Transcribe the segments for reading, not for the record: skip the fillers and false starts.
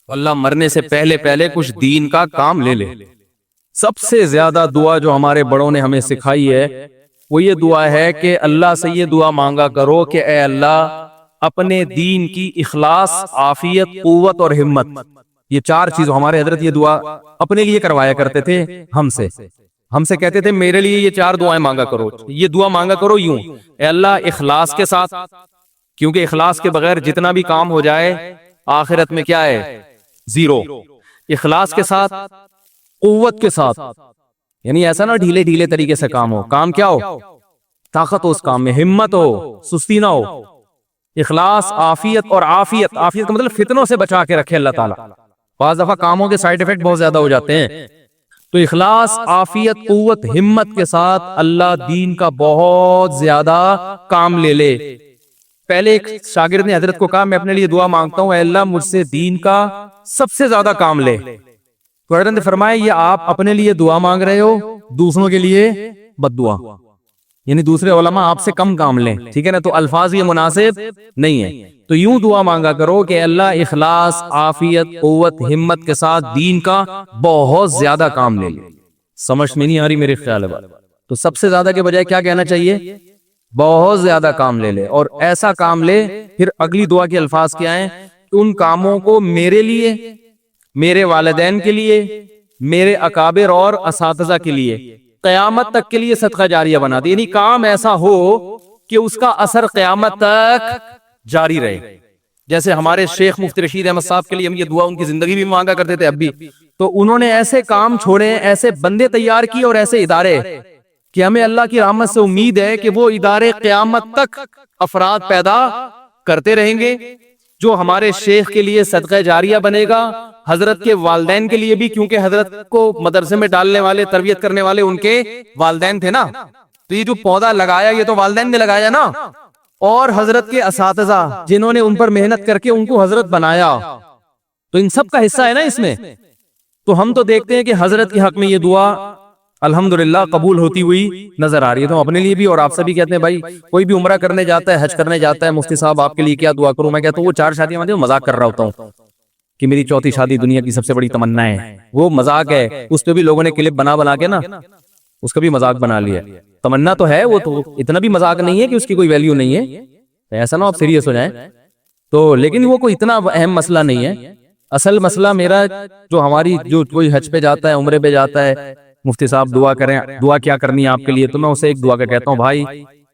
اللہ مرنے سے پہلے پہلے کچھ دین کا کام لے لے۔ سب سے زیادہ دعا جو ہمارے بڑوں نے ہمیں سکھائی ہے وہ یہ دعا ہے کہ اللہ سے یہ دعا مانگا کرو کہ اے اللہ اپنے دین کی اخلاص، عافیت، قوت اور ہمت، یہ چار چیزوں، ہمارے حضرت یہ دعا اپنے لیے کروایا کرتے تھے ہم سے کہتے تھے میرے لیے یہ چار دعائیں مانگا کرو، یہ دعا مانگا کرو یوں، اے اللہ اخلاص کے ساتھ، کیونکہ اخلاص کے بغیر جتنا بھی کام ہو جائے آخرت میں کیا ہے؟ زیرو۔ اخلاص کے ساتھ، قوت کے ساتھ، یعنی ایسا نہ ڈھیلے ڈھیلے طریقے سے کام ہو، کام کیا ہو؟ طاقت ہو اس کام میں، ہمت ہو، سستی نہ ہو۔ اخلاص، عافیت اور عافیت، عافیت کا مطلب فتنوں سے بچا کے رکھے اللہ تعالیٰ، بعض دفعہ کاموں کے سائیڈ ایفیکٹ بہت زیادہ ہو جاتے ہیں، تو اخلاص، عافیت، قوت، ہمت کے ساتھ اللہ دین کا بہت زیادہ کام لے لے۔ پہلے ایک شاگرد نے حضرت کو کہا میں اپنے لیے دعا مانگتا ہوں اے اللہ مجھ سے دین کا سب سے زیادہ کام لے، تو حضرت نے فرمایا یہ آپ اپنے لیے دعا مانگ رہے ہو، دوسروں کے لیے بد دعا، یعنی دوسرے علماء آپ سے کم کام لیں، ٹھیک ہے نا؟ تو الفاظ یہ مناسب نہیں ہے، تو یوں دعا مانگا کرو کہ اللہ اخلاص، عافیت، قوت، ہمت کے ساتھ دین کا بہت زیادہ کام لے لے۔ سمجھ میں نہیں آ رہی میرے خیال ہے؟ تو سب سے زیادہ کے بجائے کیا کہنا چاہیے؟ بہت زیادہ کام لے لے، اور ایسا کام لے۔ پھر اگلی دعا کے الفاظ کیا ہیں؟ ان کاموں کو میرے لیے، میرے والدین کے لیے، میرے اکابر اور اساتذہ کے لیے، قیامت تک کے لیے صدقہ جاریہ بنا دے، یعنی کام ایسا ہو کہ اس کا اثر قیامت تک جاری رہے۔ جیسے ہمارے شیخ مفتی رشید احمد صاحب کے لیے ہم یہ دعا ان کی زندگی بھی مانگا کرتے تھے اب بھی، تو انہوں نے ایسے کام چھوڑے، ایسے بندے تیار کیے اور ایسے ادارے کہ ہمیں اللہ کی رحمت سے امید ہے کہ وہ ادارے قیامت تک افراد پیدا کرتے رہیں گے۔ جو ہمارے شیخ کے لیے صدقہ جاریہ بنے گا، حضرت کے والدین کے لیے بھی، کیونکہ حضرت کو مدرسے میں ڈالنے والے، تربیت کرنے والے ان کے والدین تھے نا، تو یہ جو پودا لگایا یہ تو والدین نے لگایا نا، اور حضرت کے اساتذہ جنہوں نے ان پر محنت کر کے ان کو حضرت بنایا، تو ان سب کا حصہ ہے نا اس میں۔ تو ہم تو دیکھتے ہیں کہ حضرت کے حق میں یہ دعا الحمدللہ قبول ہوتی ہوئی نظر آ رہی ہے، تو اپنے لیے بھی اور آپ سے بھی کہتے ہیں بھائی کوئی بھی عمرہ کرنے جاتا ہے، حج کرنے جاتا ہے، مفتی صاحب آپ کے لیے کیا دعا کروں؟ میں کہتا ہوں وہ 4 شادیاں میں مذاق کر رہا ہوتا ہوں کہ میری 4تھی شادی دنیا کی سب سے بڑی تمنا ہے، وہ مذاق ہے، اس پہ بھی لوگوں نے کلپ بنا کے نا اس کا بھی مذاق بنا لیا۔ تمنا تو ہے، وہ تو اتنا بھی مذاق نہیں ہے کہ اس کی کوئی ویلیو نہیں ہے، ایسا نہ آپ سیریس ہو جائیں تو، لیکن وہ کوئی اتنا اہم مسئلہ نہیں ہے۔ اصل مسئلہ میرا جو ہماری جو کوئی حج پہ جاتا ہے، عمرے پہ جاتا ہے، مفتی صاحب دعا کریں، دعا کیا کرنی ہے آپ کے لیے؟ تو میں اسے ایک دعا کا کہتا ہوں بھائی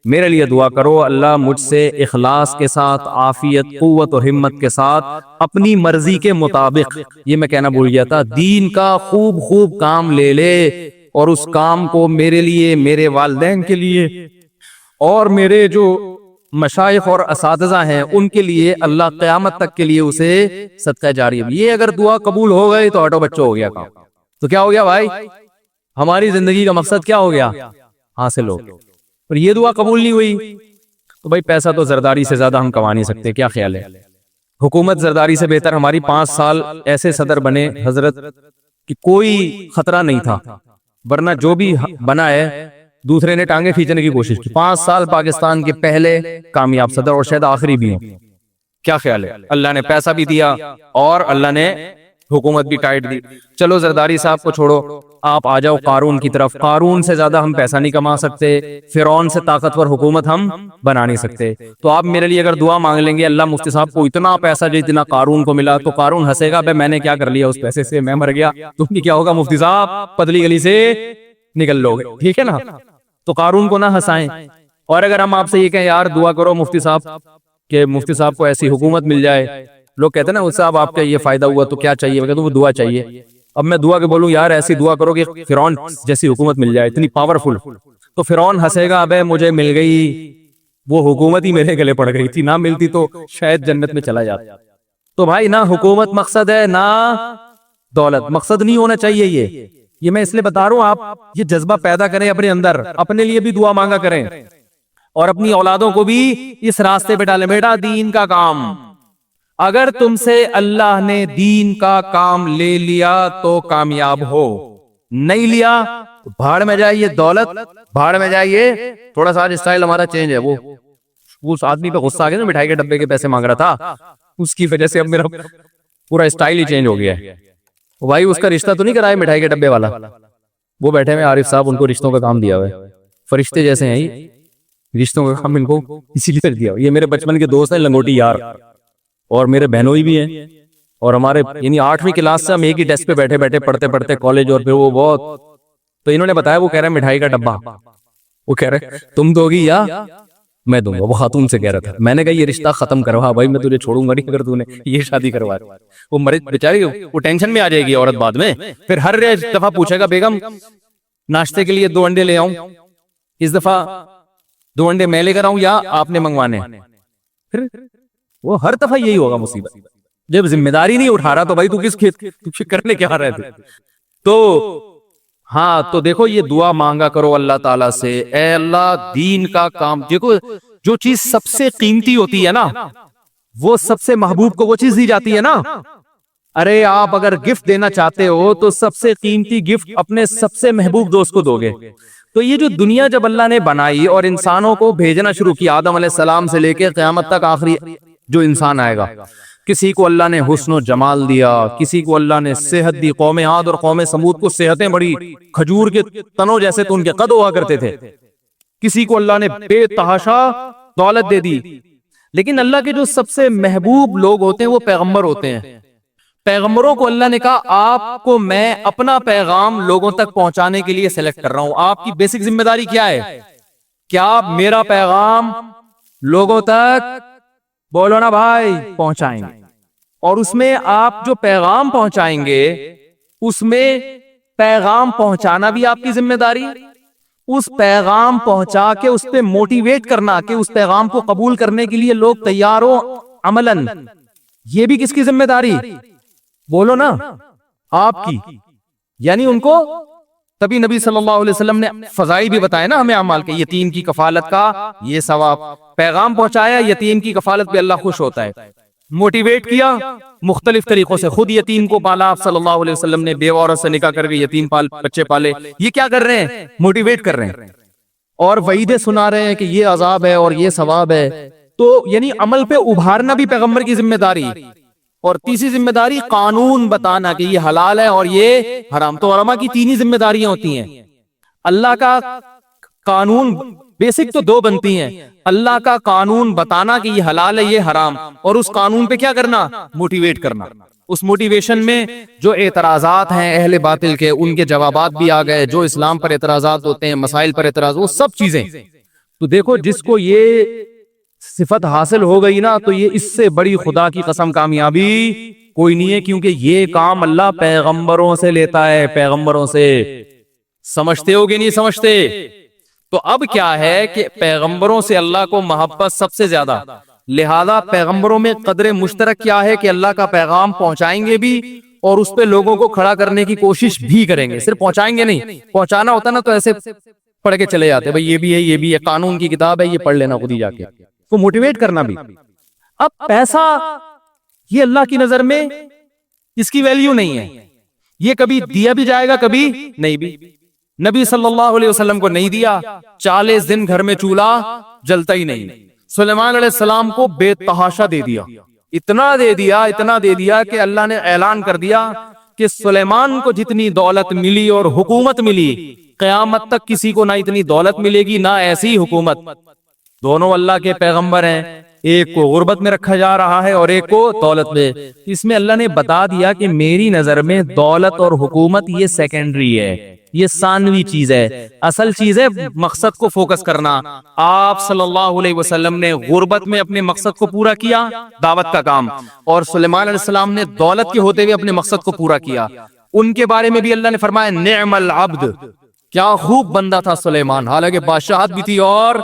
میرے لیے دعا کرو، اللہ مجھ سے اخلاص کے ساتھ، عافیت، قوت اور ہمت کے ساتھ، اپنی مرضی کے مطابق، یہ میں کہنا بھول گیا تھا، دین کا خوب کام لے لے، اور اس کام کو میرے لیے، میرے والدین کے لیے اور میرے جو مشائخ اور اساتذہ ہیں ان کے لیے اللہ قیامت تک کے لیے اسے صدقہ جاریہ۔ یہ اگر دعا قبول ہو گئی تو آٹو بچوں ہو گیا کام۔ تو کیا ہو گیا بھائی؟ ہماری زندگی کا مقصد کیا ہو گیا؟ حاصل ہو گیا۔ اور یہ دعا قبول نہیں ہوئی تو بھائی پیسہ تو زرداری سے زیادہ ہم کما نہیں سکتے، کیا خیال ہے؟ حکومت زرداری سے بہتر ہماری 5 سال ایسے صدر بنے حضرت کہ کوئی خطرہ نہیں تھا، ورنہ جو بھی بنا ہے دوسرے نے ٹانگیں کھینچنے کی کوشش کی۔ 5 سال پاکستان کے پہلے کامیاب صدر اور شاید آخری بھی ہوں، کیا خیال ہے؟ اللہ نے پیسہ بھی دیا اور اللہ نے حکومت بھی ٹائٹ دی۔ چلو زرداری صاحب کو چھوڑو، آپ آ جاؤ قارون کی طرف۔ قارون سے زیادہ ہم پیسہ نہیں کما سکتے، فرعون سے طاقتور حکومت ہم بنا نہیں سکتے۔ تو آپ میرے لیے اگر دعا مانگ لیں گے اللہ مفتی صاحب کو اتنا پیسہ جتنا قارون کو ملا، تو قارون ہنسے گا بھائی میں نے کیا کر لیا اس پیسے سے، میں مر گیا، تم کی کیا ہوگا مفتی صاحب؟ پتلی گلی سے نکل لو گے، ٹھیک ہے نا؟ تو قارون کو نہ ہنسائیں۔ اور اگر ہم آپ سے یہ کہیں یار دعا کرو مفتی صاحب کہ مفتی صاحب کو ایسی حکومت مل جائے، لوگ کہتے ہیں نا صاحب آپ کا یہ فائدہ ہوا تو کیا چاہیے؟ وہ دعا چاہیے۔ اب میں دعا کے بولوں یار ایسی دعا کرو کہ فرعون جیسی حکومت مل جائے، اتنی پاورفل، تو فرعون ہنسے گا ابے مجھے مل گئی، وہ حکومت ہی میرے گلے پڑ گئی تھی، نہ ملتی تو شاید جنت میں چلا جاتا۔ تو بھائی نہ حکومت مقصد ہے نہ دولت مقصد، نہیں ہونا چاہیے۔ یہ میں اس لیے بتا رہا ہوں آپ یہ جذبہ پیدا کریں اپنے اندر، اپنے لیے بھی دعا مانگا کریں اور اپنی اولادوں کو بھی اس راستے پہ ڈالیں۔ بیٹا دین کا کام، اگر تم سے اللہ نے دین کا کام لے لیا تو کامیاب ہو، نہیں لیا تو بھاڑ میں جائیے، دولت بھاڑ میں جائیے۔ تھوڑا سا اسٹائل ہمارا چینج ہے، وہ اس آدمی پہ غصہ آ گیا نا مٹھائی کے ڈبے کے پیسے مانگ رہا تھا، اس کی وجہ سے اب میرا پورا اسٹائل ہی چینج ہو گیا ہے. بھائی اس کا رشتہ تو نہیں کرایا مٹھائی کے ڈبے والا, وہ بیٹھے ہوئے عارف صاحب, ان کو رشتوں کا کام دیا ہوا ہے, فرشتے جیسے ہیں یہ, رشتوں کا کام ان کو اسی لیے دیا ہوا. یہ میرے بچپن کے دوست ہیں, لنگوٹی یار, اور میرے بہنوئی بھی ہیں, اور ہمارے یعنی 8ویں کلاس سے ہم ایک ہی ڈیسک پہ بیٹھے بیٹھے پڑھتے کالج, اور پھر وہ بہت, تو انہوں نے بتایا, وہ کہہ رہے ہیں مٹھائی کا ڈبہ, وہ کہہ رہے تم دو گی یا میں دوں گا, وہ خاتون سے کہہ رہا تھا. میں نے کہا یہ رشتہ ختم کروا بھائی, میں تجھے چھوڑوں گا نہیں اگر تو نے یہ شادی کروا. وہ مرد بیچاری, وہ ٹینشن میں آ جائے گی عورت بعد میں, پھر ہر دفعہ پوچھے گا بیگم ناشتے کے لیے 2 انڈے لے آؤں, اس دفعہ 2 انڈے میں لے کر آؤں یا آپ نے منگوانے, پھر وہ ہر دفعہ یہی ہوگا مصیبت. جب ذمہ داری نہیں اٹھا رہا تو بھائی تو کس کھیت کرنے کیا رہے تھے. تو ہاں, تو دیکھو یہ دعا مانگا کرو اللہ تعالیٰ سے, اے اللہ دین کا کام. دیکھو جو چیز سب سے قیمتی ہوتی ہے نا, وہ سب سے محبوب کو وہ چیز دی جاتی ہے نا. ارے آپ اگر گفٹ دینا چاہتے ہو تو سب سے قیمتی گفٹ اپنے سب سے محبوب دوست کو دو گے. تو یہ جو دنیا جب اللہ نے بنائی اور انسانوں کو بھیجنا شروع کیا, آدم علیہ السلام سے لے کے قیامت تک آخری جو انسان آئے گا, کسی کو اللہ نے حسن و جمال دیا, کسی کو اللہ نے صحت دی. قوم عاد اور قوم سمود کو صحتیں بڑی, کھجور کے تنوں جیسے تو ان کے قد ہوا کرتے تھے. کسی کو اللہ نے بے تحاشا دولت دے دی. لیکن اللہ کے جو سب سے محبوب لوگ ہوتے ہیں وہ پیغمبر ہوتے ہیں. پیغمبروں کو اللہ نے کہا آپ کو میں اپنا پیغام لوگوں تک پہنچانے کے لیے سلیکٹ کر رہا ہوں. آپ کی بیسک ذمہ داری کیا ہے؟ کیا آپ میرا پیغام لوگوں تک, بولو نا بھائی, پہنچائیں گے. اور اس میں آپ جو پیغام پہنچائیں گے, اس میں پیغام پہنچانا بھی آپ کی ذمہ داری, اس پیغام پہنچا کے اس پہ موٹیویٹ کرنا کہ اس پیغام کو قبول کرنے کے لیے لوگ تیار ہو عملاً, یہ بھی کس کی ذمہ داری؟ بولو نا, آپ کی. یعنی ان کو, تبھی نبی صلی اللہ علیہ وسلم نے فضائل بھی بتائے نا ہمیں اعمال کے, یتیم کی کفالت کا یہ ثواب, پیغام پہنچایا, یتیم کی کفالت پہ اللہ خوش ہوتا ہے. موٹیویٹ کیا مختلف طریقوں سے, خود یتیم کو پالا آپ صلی اللہ علیہ وسلم نے, بیوہ عورت سے نکاح کر کے یتیم بچے پالے. یہ کیا کر رہے ہیں؟ موٹیویٹ کر رہے ہیں, اور وعیدیں سنا رہے ہیں کہ یہ عذاب ہے اور یہ ثواب ہے. تو یعنی عمل پہ ابھارنا بھی پیغمبر کی ذمہ داری. اور تیسری ذمہ داری قانون بتانا کہ یہ حلال ہے اور یہ حرام. تو علماء کی 3 ہی ذمہ داریاں ہوتی ہیں. اللہ کا قانون, بیسک تو 2 بنتی ہیں, اللہ کا قانون بتانا کہ یہ حلال ہے یہ حرام, اور اس قانون پہ کیا کرنا؟ موٹیویٹ کرنا. اس موٹیویشن میں جو اعتراضات ہیں اہل باطل کے, ان کے جوابات بھی آ گئے. جو اسلام پر اعتراضات ہوتے ہیں, مسائل پر اعتراض, وہ سب چیزیں. تو دیکھو جس کو یہ صفت حاصل ہو گئی نا, تو یہ اس سے بڑی خدا کی قسم کامیابی کوئی نہیں ہے, کیونکہ یہ کام اللہ پیغمبروں سے لیتا ہے, پیغمبروں سے. سمجھتے ہو کہ نہیں سمجھتے؟ تو اب کیا ہے کہ پیغمبروں سے اللہ کو محبت سب سے زیادہ, لہذا پیغمبروں میں قدر مشترک کیا ہے کہ اللہ کا پیغام پہنچائیں گے بھی اور اس پہ لوگوں کو کھڑا کرنے کی کوشش بھی کریں گے. صرف پہنچائیں گے نہیں, پہنچانا ہوتا نا تو ایسے پڑھ کے چلے جاتے, بھائی یہ بھی ہے یہ بھی ہے, قانون کی کتاب ہے یہ پڑھ لینا خود ہی جا کے. کو موٹیویٹ کرنا بھی. اب پیسہ یہ اللہ کی نظر میں اس کی ویلیو نہیں ہے, یہ کبھی دیا بھی جائے گا کبھی نہیں بھی. نبی صلی اللہ علیہ وسلم کو نہیں دیا, 40 دن گھر میں چولہا جلتا ہی نہیں. سلیمان علیہ السلام کو بے تحاشا دے دیا, اتنا دے دیا کہ اللہ نے اعلان کر دیا کہ سلیمان کو جتنی دولت ملی اور حکومت ملی, قیامت تک کسی کو نہ اتنی دولت ملے گی نہ ایسی حکومت. دونوں اللہ کے پیغمبر ہیں, ایک کو غربت میں رکھا جا رہا ہے اور ایک کو دولت میں. اس میں اللہ نے بتا دیا کہ میری نظر میں دولت اور حکومت یہ سیکنڈری ہے, یہ ثانوی چیز ہے, اصل چیز ہے مقصد کو فوکس کرنا. آپ صلی اللہ علیہ وسلم نے غربت میں اپنے مقصد کو پورا کیا, دعوت کا کام, اور سلیمان علیہ السلام نے دولت کے ہوتے ہوئے اپنے مقصد کو پورا کیا. ان کے بارے میں بھی اللہ نے فرمایا نعم العبد, کیا خوب بندہ تھا سلیمان, حالانکہ بادشاہت بھی تھی اور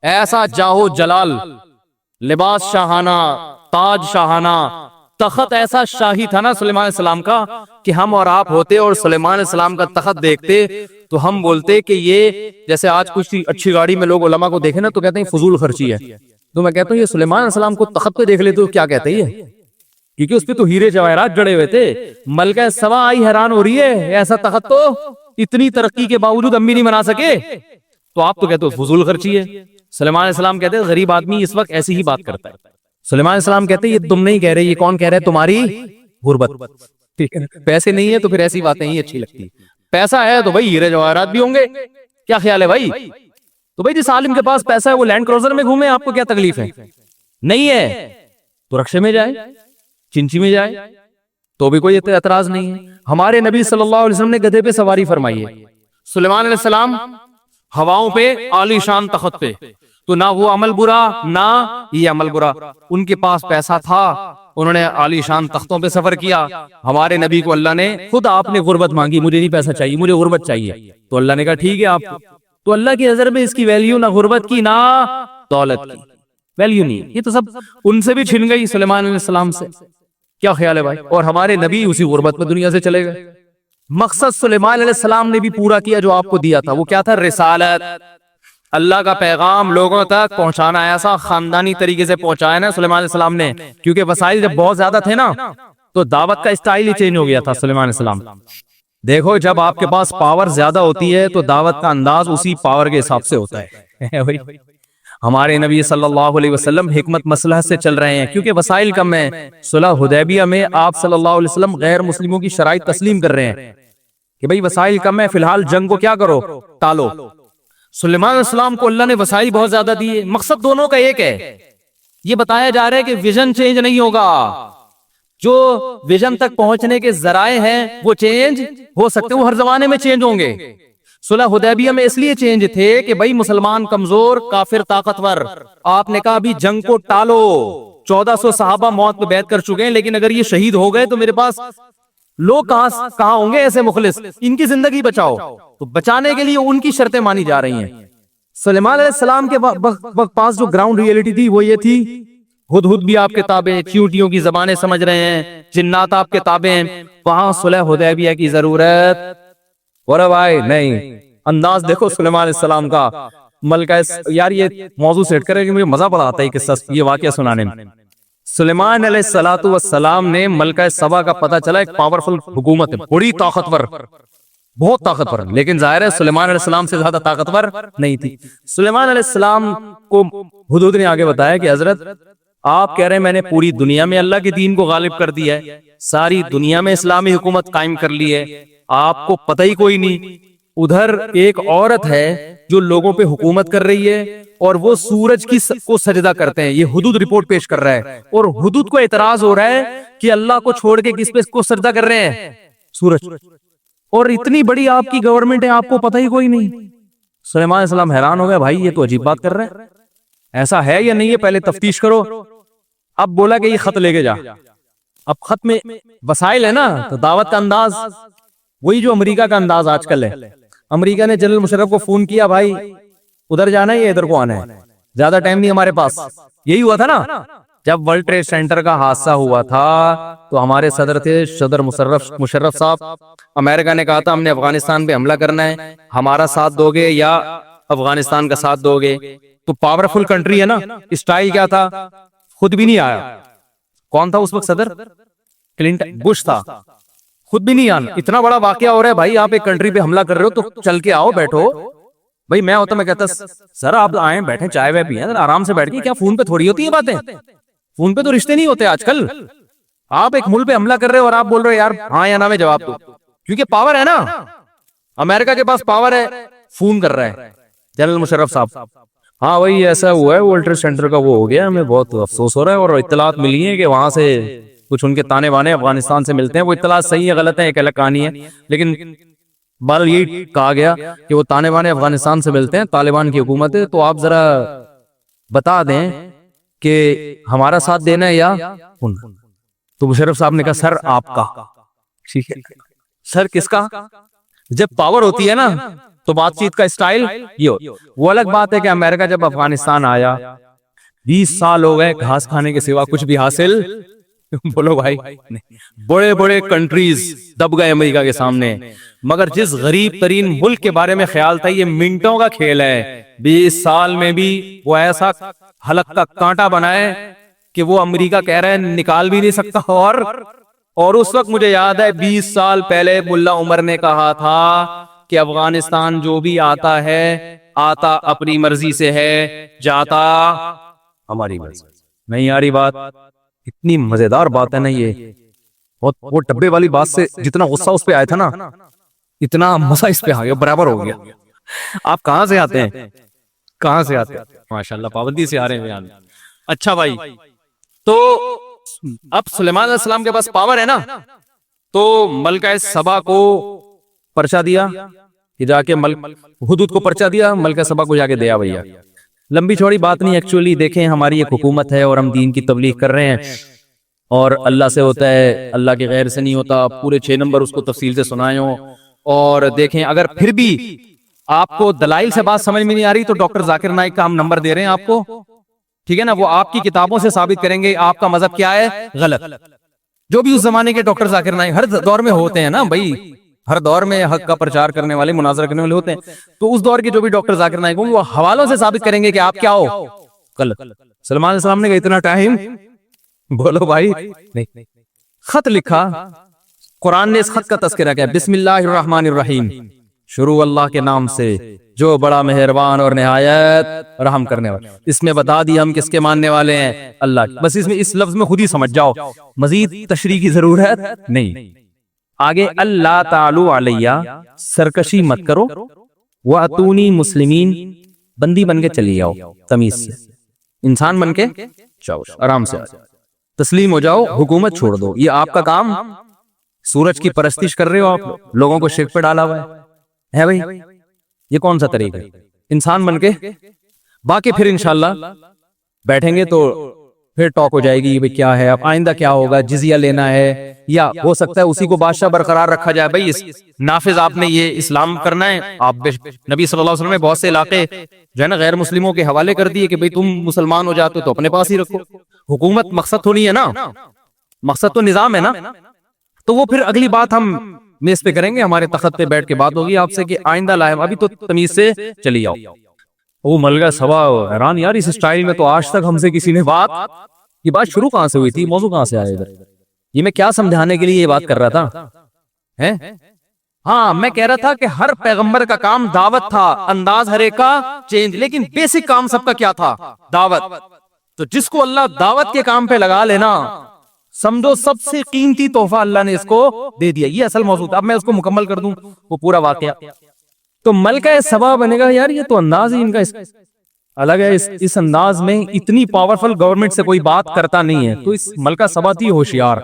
ایسا جاہو جلال, لباس شاہانہ, تاج شاہانہ, تخت ایسا شاہی تھا نا سلیمان علیہ السلام کا کہ ہم اور آپ ہوتے اور سلیمان علیہ السلام کا تخت دیکھتے تو ہم بولتے کہ یہ جیسے آج کچھ اچھی گاڑی میں لوگ علماء کو دیکھیں نا تو کہتے ہیں فضول خرچی ہے, تو میں کہتا ہوں یہ سلیمان علیہ السلام کو تخت پہ دیکھ لیتے تو کیا کہتے ہیں, کیونکہ اس پہ تو ہیرے جواہرات جڑے ہوئے تھے. ملکہ سبا آئی حیران ہو رہی ہے, ایسا تخت تو اتنی ترقی کے باوجود امی نہیں بنا سکے, تو آپ تو کہتے ہو فضول خرچی ہے. سلیمان علیہ السلام کہتے ہیں غریب آدمی اس وقت ایسی ہی بات کرتا ہے. سلیمان علیہ السلام کہتے ہیں یہ تم نہیں کہہ رہے, یہ کون کہہ رہا ہے, تمہاری غربت. ٹھیک ہے, پیسے نہیں ہے تو پھر ایسی باتیں ہی اچھی لگتی. پیسہ ہے تو بھائی ہیرے جواہرات بھی ہوں گے. کیا خیال ہے بھائی؟ تو بھائی جس عالم کے پاس پیسہ ہے وہ لینڈ کروزر میں گھومے, آپ کو کیا تکلیف ہے؟ نہیں ہے تو رکشے میں جائے, چنچی میں جائے, تو بھی کوئی اعتراض نہیں ہے. ہمارے نبی صلی اللہ علیہ وسلم نے گدھے پہ سواری فرمائی ہے. سلیمان علیہ السلام ہواؤں پہ, عالی شان تخت پہ, تو نہ وہ عمل برا نہ یہ عمل برا. ان کے پاس پیسہ تھا, انہوں نے عالی شان تختوں پہ سفر کیا. ہمارے نبی کو اللہ نے خود, آپ نے غربت مانگی, مجھے نہیں پیسہ چاہیے, مجھے غربت چاہیے, تو اللہ نے کہا ٹھیک ہے آپ. تو اللہ کی نظر میں اس کی ویلیو نہ غربت کی نہ دولت کی ویلیو نہیں. یہ تو سب ان سے بھی چھن گئی سلیمان علیہ السلام سے. کیا خیال ہے بھائی؟ اور ہمارے نبی اسی غربت میں دنیا سے چلے گئے. مقصد سلیمان علیہ السلام نے بھی پورا کیا جو آپ کو دیا تھا. وہ کیا تھا؟ رسالت, اللہ کا پیغام لوگوں تک پہنچانا. ایسا خاندانی طریقے سے پہنچایا نا سلیمان علیہ السلام نے, کیونکہ وسائل جب بہت زیادہ تھے نا تو دعوت کا اسٹائل ہی چینج ہو گیا تھا. سلیمان علیہ السلام, دیکھو جب آپ کے پاس پاور زیادہ ہوتی ہے تو دعوت کا انداز اسی پاور کے حساب سے ہوتا ہے. ہمارے نبی صلی اللہ علیہ وسلم حکمت مصلحت سے چل رہے ہیں, کیونکہ وسائل کم ہیں. صلح حدیبیہ میں آپ صلی اللہ علیہ وسلم غیر مسلموں کی شرائط تسلیم کر رہے ہیں کہ بھئی وسائل کم ہے, فی الحال جنگ کو کیا کرو, ٹالو. سلیمان علیہ السلام کو اللہ نے وسائل بہت زیادہ دیے. مقصد دونوں کا ایک ہے, یہ بتایا جا رہا ہے کہ ویژن چینج نہیں ہوگا. جو ویژن تک پہنچنے کے ذرائع ہیں وہ چینج ہو سکتے ہیں, وہ ہر زمانے میں چینج ہوں گے. صلح حدیبیہ میں اس لیے چینج تھے کہ بھئی مسلمان کمزور, کافر طاقتور. آپ نے کہا ابھی جنگ کو ٹالو. 1400 صحابہ موت پہ بیعت کر چکے ہیں, لیکن اگر یہ شہید ہو گئے تو میرے پاس لوگ کہاں ہوں گے ایسے مخلص, ان کی زندگی بچاؤ. تو بچانے کے لیے ان کی شرطیں مانی جا رہی ہیں. سلیمان علیہ السلام کے پاس جو گراؤنڈ ریئلٹی تھی وہ یہ تھی, ہدہد بھی آپ کے تابع ہیں, چیونٹیوں کی زبانیں سمجھ رہے ہیں, جنات آپ کے تابع ہیں. وہاں صلح حدیبیہ کی ضرورت ورے بھائی نہیں. انداز دیکھو سلیمان علیہ السلام کا. ملکہ, یار یہ موضوع سیٹ کرے کہ مجھے مزہ بڑا آتا ہے قصہ, یہ واقعہ سنانے میں. سلیمان علیہ السلام نے ملکہ سبا کا پتہ چلا ایک پاورفل حکومت ہے, بڑی طاقتور, بہت طاقتور, لیکن ظاہر ہے سلیمان علیہ السلام سے زیادہ طاقتور نہیں تھی. سلیمان علیہ السلام کو ہدہد نے آگے بتایا کہ حضرت آپ کہہ رہے ہیں میں نے پوری دنیا میں اللہ کے دین کو غالب کر دیا ہے, ساری دنیا میں اسلامی حکومت قائم کر لی ہے, آپ کو پتہ ہی کوئی نہیں. ادھر ایک عورت ہے جو لوگوں پہ حکومت کر رہی ہے اور وہ سورج کو سجدہ کرتے ہیں. یہ ہدہد رپورٹ پیش کر رہا ہے, اور ہدہد کو اعتراض ہو رہا ہے کہ اللہ کو چھوڑ کے کس پہ کو سجدہ کر رہے ہیں؟ سورج. اور اتنی بڑی آپ کی گورنمنٹ ہے, آپ کو پتہ ہی کوئی نہیں. سلیمان علیہ السلام حیران ہو گئے, بھائی یہ تو عجیب بات کر رہے ہیں, ایسا ہے یا نہیں ہے پہلے تفتیش کرو. اب بولا کہ یہ خط لے کے جا. اب خط میں وسائل ہے نا, تو دعوت کا انداز وہی جو امریکہ کا انداز آج کل ہے. امریکہ نے جنرل مشرف کو فون کیا, بھائی ادھر جانا ہے یا ادھر کو آنا ہے, زیادہ ٹائم نہیں ہمارے پاس. یہی ہوا تھا نا جب ورلڈ ٹریڈ سینٹر کا حادثہ ہوا تھا, تو ہمارے صدر تھے صدر مشرف صاحب. امریکہ نے کہا تھا ہم نے افغانستان پہ حملہ کرنا ہے, ہمارا ساتھ دو گے یا افغانستان کا ساتھ دو گے. تو پاورفل کنٹری ہے نا, اسٹائل کیا تھا, خود بھی نہیں آیا. کون تھا اس وقت صدر؟ کلنٹن, بش تھا, خود بھی نہیں آنا. اتنا بڑا واقعہ ہو رہا ہے بھائی, آپ ایک کنٹری پہ حملہ کر رہے ہو تو چل کے آؤ, بیٹھو. بھائی میں ہوتا, میں کہتا سر آپ آئیں بیٹھیں چائے وائے پیئیں, آرام سے بیٹھ کے. کیا فون پہ تھوڑی ہوتی ہیں باتیں, فون پہ تو رشتے نہیں ہوتے آج کل. آپ ایک ملک پہ حملہ کر رہے ہو اور آپ بول رہے ہو یار ہاں یا نہ میں جواب دو, کیونکہ پاور ہے نا, امریکہ کے پاس پاور ہے. فون کر رہا ہے جنرل مشرف صاحب, ہاں وہی ایسا ہوا ہے, ورلڈ ٹریڈ سینٹر کا وہ ہو گیا, ہمیں بہت افسوس ہو رہا ہے, اور اطلاعات ملی ہیں کہ وہاں سے کچھ ان کے تانے بانے افغانستان سے ملتے ہیں. وہ اطلاعات صحیح ہے غلط ہے ایک الگ کہانی ہے, لیکن بہرحال یہ کہا گیا کہ وہ تانے بانے افغانستان سے ملتے ہیں, طالبان کی حکومت ہے. تو آپ ذرا بتا دیں کہ ہمارا ساتھ دینا ہے یا ان. تو مشرف صاحب نے کہا سر آپ کا. ٹھیک ہے سر کس کا؟ جب پاور ہوتی ہے نا تو بات چیت کا اسٹائل یہ ہو. وہ الگ بات ہے کہ امریکہ جب افغانستان آیا 20 سال ہو گئے, گھاس کھانے کے سوا کچھ بھی حاصل بولو بھائی, بڑے بڑے کنٹریز دب گئے امریکہ کے سامنے. مگر جس غریب ترین ملک کے بارے میں خیال تھا یہ منٹوں کا کھیل ہے, 20 سال میں بھی وہ ایسا حلق کا کانٹا بنائے کہ وہ امریکہ کہہ رہے ہیں نکال بھی نہیں سکتا. اور اس وقت مجھے یاد ہے 20 سال پہلے ملا عمر نے کہا تھا کہ افغانستان جو بھی آتا ہے آتا اپنی مرضی سے ہے, جاتا ہماری مرضی. نہیں آ رہی بات؟ اتنی مزیدار بات ہے نا یہ. وہ ڈبے والی بات سے جتنا غصہ اس پہ آیا تھا نا، اتنا مزہ اس پہ آ گیا، برابر ہو گیا۔ آپ کہاں سے آتے ہیں؟ کہاں سے آتے ہیں؟ ماشاءاللہ پابندی سے آ رہے ہیں بیان۔ اچھا بھائی، تو اب سلیمان علیہ السلام کے پاس پاور ہے نا، تو ملکہ سبا کو پرچہ دیا کہ جا کے حدود کو پرچہ دیا، ملکہ سبا کو جا کے دیا بھیا۔ لمبی چوڑی بات نہیں، ایکچولی دیکھیں ہماری ایک حکومت ہے اور ہم دین کی تبلیغ کر رہے ہیں، اور اللہ سے ہوتا ہے، اللہ کے غیر سے نہیں ہوتا۔ پورے 6 نمبر اس کو تفصیل سے سنائے ہوں، اور دیکھیں اگر پھر بھی آپ کو دلائل سے بات سمجھ میں نہیں آ رہی تو ڈاکٹر ذاکر نائک کا ہم نمبر دے رہے ہیں آپ کو، ٹھیک ہے نا؟ وہ آپ کی کتابوں سے ثابت کریں گے آپ کا مذہب کیا ہے، غلط۔ جو بھی اس زمانے کے ڈاکٹر ذاکر نائک ہر دور میں ہوتے ہیں نا بھائی، ہر دور میں حق کا پرچار کرنے والے، مناظرہ کرنے والے ہوتے ہیں، تو اس دور کے جو بھی ڈاکٹر ذاکر نائک ہوں گے وہ حوالوں سے ثابت کریں گے کہ آپ کیا ہو، غلط۔ سلمان علیہ السلام نے کہا اتنا ٹائم، بولو بھائی، نہیں، خط لکھا، قرآن نے اس خط کا تذکرہ کیا، بسم اللہ الرحمن الرحیم، شروع اللہ کے نام سے جو بڑا مہربان اور نہایت رحم کرنے والا۔ اس میں بتا دی ہم کس کے ماننے والے ہیں، اللہ کی۔ بس اس لفظ میں خود ہی سمجھ جاؤ، مزید تشریح کی ضرورت نہیں۔ آگے اللہ تعالی علیہ، سرکشی مت کرو، وَأْتُونِي مسلمین، بندی بن کے چلی جاؤ، تمیز سے انسان بن کے جاؤ، آرام سے تسلیم ہو جاؤ، حکومت چھوڑ دو۔ یہ آپ کا کام، سورج کی پرستش کر رہے ہو آپ، لوگوں کو شرک پہ ڈالا ہوا ہے بھائی، یہ کون سا طریقہ ہے؟ انسان بن کے باقی پھر انشاءاللہ بیٹھیں گے تو پھر ٹاک ہو جائے گی، کیا ہے اب آئندہ کیا ہوگا، جزیہ لینا ہے، یا ہو سکتا ہے اسی کو بادشاہ برقرار رکھا جائے۔ بھائی نافذ آپ نے یہ اسلام کرنا ہے، آپ نبی صلی اللہ علیہ وسلم نے بہت سے علاقے جو ہے نا غیر مسلموں کے حوالے کر دیے کہ بھئی تم مسلمان ہو جاتے تو اپنے پاس ہی رکھو۔ حکومت مقصد تو نہیں ہے نا، مقصد تو نظام ہے نا، تو وہ پھر اگلی بات ہم میز پہ کریں گے، ہمارے تخت پہ بیٹھ کے بات ہوگی آپ سے کہ آئندہ لائے، ابھی تو تمیز سے چلی جاؤ۔ وہ ملکہ سبا حیران، یار اس سٹائل میں تو آج تک ہم سے کسی نے یہ بات شروع کہاں سے ہوئی تھی، موضوع کہاں سے آیا ادھر، یہ میں کیا سمجھانے کے لیے یہ بات کر رہا تھا ہے؟ ہاں میں کہہ رہا تھا کہ ہر پیغمبر کا کام دعوت تھا، انداز ہر ایک کا چینج، لیکن بیسک کام سب کا کیا تھا، دعوت۔ تو جس کو اللہ دعوت کے کام پہ لگا لینا، سمجھو سب سے قیمتی تحفہ اللہ نے اس کو دے دیا۔ یہ اصل موضوع تھا، اب میں اس کو مکمل کر دوں وہ پورا واقعہ۔ تو ملکہ سبا بنے گا، یار یہ تو انداز ہی ان کا الگ ہے، اس انداز میں اتنی پاورفل گورنمنٹ سے کوئی بات کرتا نہیں ہے، تو اس ملکہ سبا تھی ہوشیار،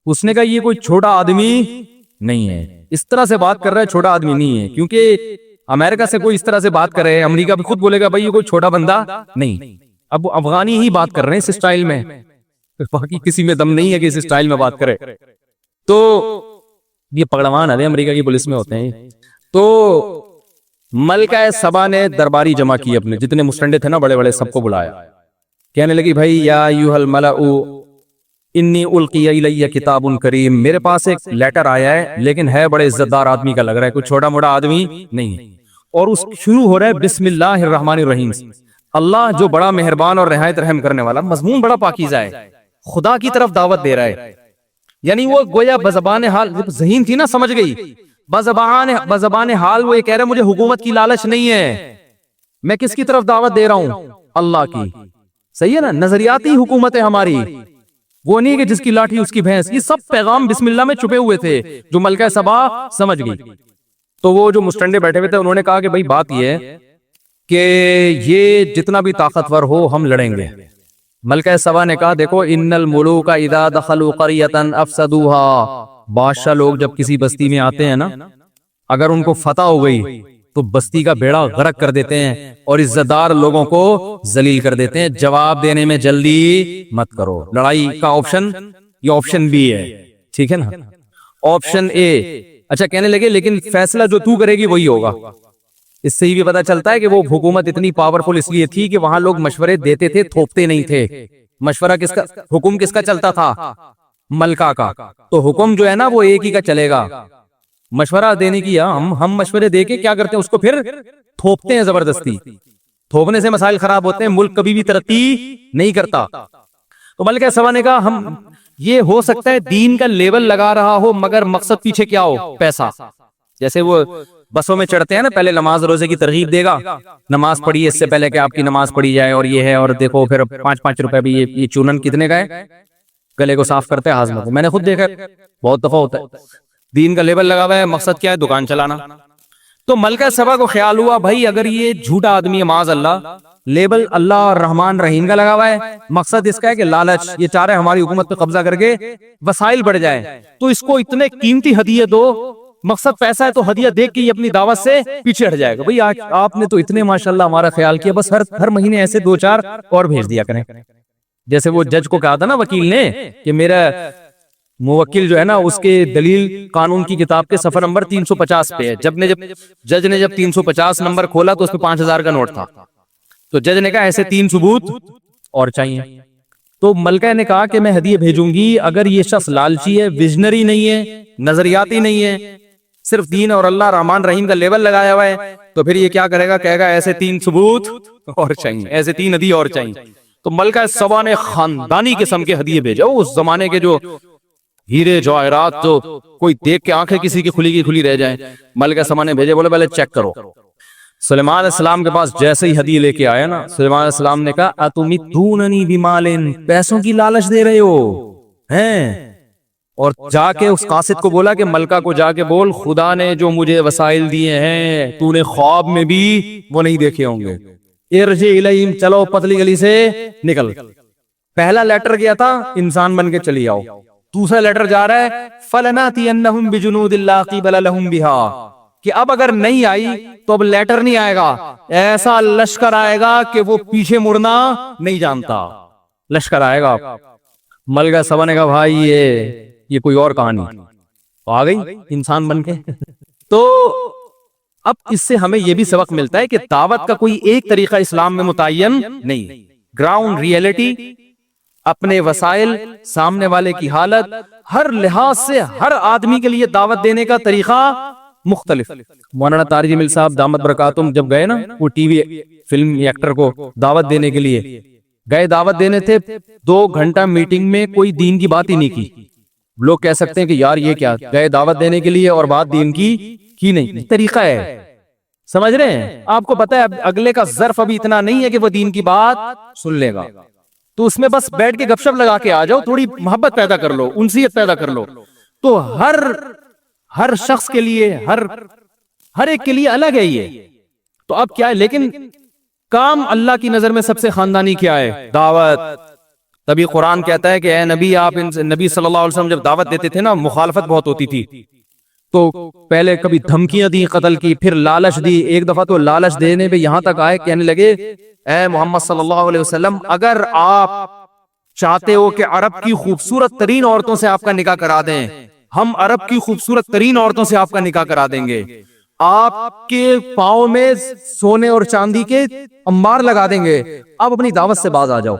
اس نے کہا یہ کوئی چھوٹا آدمی نہیں ہے، اس طرح سے بات کر رہا ہے، چھوٹا آدمی نہیں ہے، کیونکہ امریکہ سے کوئی اس طرح سے بات کر رہے ہیں، امریکہ بھی خود بولے گا بھائی یہ کوئی چھوٹا بندہ نہیں۔ اب افغانی ہی بات کر رہے ہیں اس سٹائل میں، باقی کسی میں دم نہیں ہے کہ اس سٹائل میں بات کرے۔ تو یہ پگڑوان ہے امریکہ کی پولیس میں ہوتے ہیں۔ تو ملکہ سبا نے درباری جمع کی، اپنے جتنے مسٹنڈے تھے نا بڑے بڑے سب کو بلایا، کہنے لگی بھائی یا ایھا الملأ انی القی الی کتاب کریم، میرے پاس ایک لیٹر آیا ہے لیکن ہے بڑے عزت دار آدمی کا لگ رہا ہے، کوئی چھوٹا موٹا آدمی نہیں ہے، اور اس شروع ہو رہا ہے بسم اللہ الرحمن الرحیم، اللہ جو بڑا مہربان اور نہایت رحم کرنے والا، مضمون بڑا پاکیزہ ہے، خدا کی طرف دعوت دے رہا ہے، یعنی وہ گویا بزبان حال، ذہین تھی نا سمجھ گئی، بزبان حال وہ یہ کہہ رہے مجھے حکومت کی لالچ نہیں ہے، میں کس کی طرف دعوت دے رہا ہوں، اللہ کی، صحیح ہے نا، نظریاتی حکومت ہے ہماری، وہ نہیں کہ جس کی لاٹھی اس کی بھینس، یہ سب پیغام بسم اللہ میں چھپے ہوئے تھے جو ملکہ سبا سمجھ گئی۔ تو وہ جو مسٹنڈے بیٹھے ہوئے تھے انہوں نے کہا کہ بھائی بات یہ ہے کہ یہ جتنا بھی طاقتور ہو ہم لڑیں گے۔ ملکہ سبا نے کہا دیکھو ان الملوک اذا دخلوا قریۃ افسدوها، بادشاہ لوگ جب کسی بستی میں آتے ہیں نا، اگر ان کو فتح ہو گئی تو بستی کا بیڑا غرق کر دیتے ہیں اور عزت دار لوگوں کو ذلیل کر دیتے ہیں، جواب دینے میں جلدی مت کرو۔ لڑائی کا آپشن یہ آپشن بی ہے، ٹھیک ہے نا، آپشن اے۔ اچھا کہنے لگے لیکن فیصلہ جو تو کرے گی وہی ہوگا۔ اس سے ہی بھی پتا چلتا ہے کہ وہ حکومت اتنی پاورفل اس لیے تھی کہ وہاں لوگ مشورے دیتے تھے، تھوپتے نہیں تھے۔ مشورہ کس کا، حکم کس کا چلتا تھا، ملکہ کا، تو حکم جو ہے نا وہ ایک ہی کا چلے گا، مشورہ دینے کی ہم مشورے دے کے کیا کرتے ہیں اس کو پھر تھوپتے ہیں زبردستی، تھوپنے سے مسائل خراب ہوتے ہیں، ملک کبھی بھی ترقی نہیں کرتا۔ تو ملکہ سبا نے کہا ہم یہ ہو سکتا ہے دین کا لیول لگا رہا ہو مگر مقصد پیچھے کیا ہو، پیسہ، جیسے وہ بسوں میں چڑھتے ہیں نا، پہلے نماز روزے کی ترغیب دے گا، نماز پڑھیے اس سے پہلے کہ آپ کی نماز پڑھی جائے، اور یہ ہے، اور دیکھو پھر 5-5 روپے بھی، یہ چونن کتنے کا ہے، گلے کو صاف کرتے ہیں ہاضمہ کو. میں نے خود دیکھا بہت دفعہ ہوتا ہے. دین کا لیبل لگا ہوا ہے, مقصد کیا ہے؟ دکان چلانا. تو ملکہ سبا کو خیال ہوا بھائی اگر یہ جھوٹا آدمی ہے معاذ اللہ, لیبل اللہ الرحمن رحیم کا لگا ہوا ہے, مقصد اس کا ہے کہ لالچ, یہ چاہ رہے ہماری حکومت پہ قبضہ کر کے وسائل بڑھ جائے, تو اس کو اتنے قیمتی ہدیے دو, مقصد پیسہ ہے تو ہدیہ دیکھ کے یہ اپنی دعوت سے پیچھے ہٹ جائے گا. بھائی آج آپ نے تو اتنے ماشاءاللہ ہمارا خیال کیا, بس ہر مہینے ایسے 2-4 اور بھیج دیا کریں. جیسے وہ جج کو کہا تھا نا وکیل نے کہ میرا موکل جو ہے نا اس کے دلیل قانون کی کتاب کے صفحہ نمبر 350 پہ ہے. جج نے جب 350 نمبر کھولا تو اس پہ 5000 کا نوٹ تھا. تو جج نے کہا ایسے 3 ثبوت اور چاہیے. تو ملکہ نے کہا کہ میں ہدیہ بھیجوں گی اگر یہ شخص لالچی ہے, ویژنری نہیں ہے, نظریاتی نہیں ہے, صرف دین اور اللہ رحمان رحیم کا لیبل لگایا ہوا ہے, تو پھر یہ کیا کرے گا, کہے گا ایسے 3 ثبوت اور چاہیے, ایسے 3 ہدیے اور چاہیے. تو ملکہ سبا نے خاندانی قسم کے ہدیے بھیجا. اس زمانے کے جو ہیرے جواہرات جو کوئی دیکھ کے آنکھیں کسی کی کھلی رہ جائیں, ملکہ سبا نے بھیجے. بولے پہلے چیک کرو. سلیمان علیہ السلام کے پاس جیسے ہی ہدیے لے کے آیا نا, سلیمان علیہ السلام نے کہا اتمیتوننی بمال, پیسوں کی لالچ دے رہے ہو ہیں. اور جا کے اس قاصد کو بولا کہ ملکہ کو جا کے بول خدا نے جو مجھے وسائل دیے ہیں تو نے خواب میں بھی وہ نہیں دیکھے ہوں گے. ارجع الیہم, چلو پتلی گلی سے نکل. پہلا لیٹر گیا تھا انسان بن کے چلی آؤ, دوسرا لیٹر جا رہا ہے فلناتینہم بجنود لا قبل لہم بہا, کہ اب اگر نہیں آئی تو اب لیٹر نہیں آئے گا, ایسا لشکر آئے گا کہ وہ پیچھے مڑنا نہیں جانتا, لشکر آئے گا. ملکہ سبا نے کہا بھائی یہ کوئی اور کہانی, آ گئی انسان بن کے. تو اب اس سے ہمیں یہ بھی سبق ملتا ہے کہ دعوت کا کوئی ایک طریقہ اسلام میں متعین نہیں. گراؤنڈ ریئلٹی, اپنے وسائل, سامنے والے کی حالت, ہر لحاظ سے ہر آدمی کے لیے دعوت دینے کا طریقہ مختلف. مولانا طارق جمیل صاحب دامت برکاتہم جب گئے نا وہ ٹی وی فلم ایکٹر کو دعوت دینے کے لیے گئے, دعوت دینے تھے, 2 گھنٹہ میٹنگ میں کوئی دین کی بات ہی نہیں کی. لوگ کہہ سکتے ہیں کہ یار یہ کیا, گئے دعوت دینے کے لیے اور بات دین کی نہیں. طریقہ ہے, سمجھ رہے ہیں, آپ کو پتا ہے اگلے کا ظرف ابھی اتنا نہیں ہے کہ وہ دین کی بات سن لے گا, تو اس میں بس بیٹھ کے گپ شپ لگا کے آ جاؤ, تھوڑی محبت پیدا کر لو, انسیت پیدا کر لو. تو ہر شخص کے لیے ہر ایک کے لیے الگ ہے یہ. تو اب کیا ہے, لیکن کام اللہ کی نظر میں سب سے خاندانی کیا ہے, دعوت. تبھی قرآن کہتا ہے کہ اے نبی, آپ نبی صلی اللہ علیہ وسلم جب دعوت دیتے تھے نا مخالفت بہت ہوتی تھی. تو پہلے کبھی دھمکیاں دی قتل کی, پھر لالچ دی. ایک دفعہ تو لالچ دینے پہ یہاں تک آئے کہنے لگے اے محمد صلی اللہ علیہ وسلم, اگر آپ چاہتے ہو کہ عرب کی خوبصورت ترین عورتوں سے آپ کا نکاح کرا دیں, ہم عرب کی خوبصورت ترین عورتوں سے آپ کا نکاح کرا دیں گے, آپ کے پاؤں میں سونے اور چاندی کے انبار لگا دیں گے, آپ اپنی دعوت سے باز آ جاؤ.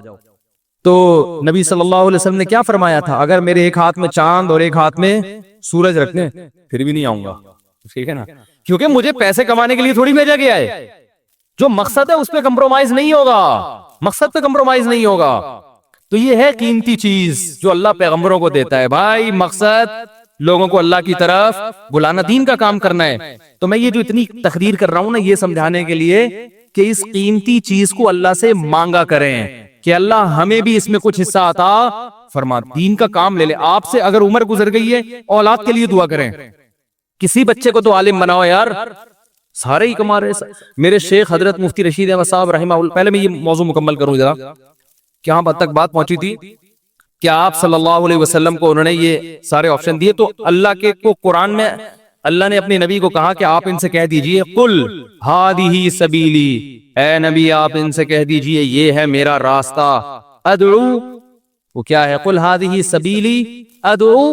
تو نبی صلی اللہ علیہ وسلم نے کیا فرمایا تھا, اگر میرے ایک ہاتھ میں چاند اور ایک ہاتھ میں سورج رکھنے پھر بھی نہیں آؤں گا, ٹھیک ہے نا, کیونکہ مجھے پیسے کمانے کے لیے تھوڑی بھیجا گیا ہے. جو مقصد ہے اس پہ کمپرومائز نہیں ہوگا, مقصد پہ کمپرومائز نہیں ہوگا. تو یہ ہے قیمتی چیز جو اللہ پیغمبروں کو دیتا ہے. بھائی مقصد لوگوں کو اللہ کی طرف بلانا, دین کا کام کرنا ہے. تو میں یہ جو اتنی تقریر کر رہا ہوں نا, یہ سمجھانے کے لیے کہ اس قیمتی چیز کو اللہ سے مانگا کریں کہ اللہ ہمیں بھی اس میں کچھ حصہ عطا فرما. دین کا کام لے لے. آپ سے اگر عمر گزر گئی ہے, اولاد کے لیے دعا کریں. کسی بچے کو تو عالم بناؤ یار, سارے ہی کما رہے. میرے شیخ حضرت مفتی رشید احمد صاحب رحمہ اللہ, پہلے میں یہ موضوع مکمل کروں ذرا, کہاں تک بات پہنچی تھی کہ آپ صلی اللہ علیہ وسلم کو انہوں نے یہ سارے آپشن دیے. تو اللہ کے کو قرآن میں اللہ نے اپنے نبی کو کہا کہ آپ ان سے کہہ دیجئے قل ہادہ سبیلی, اے نبی آپ ان سے کہہ دیجئے یہ ہے میرا راستہ, ادعو, وہ کیا ہے, قل ہادہ سبیلی ادعو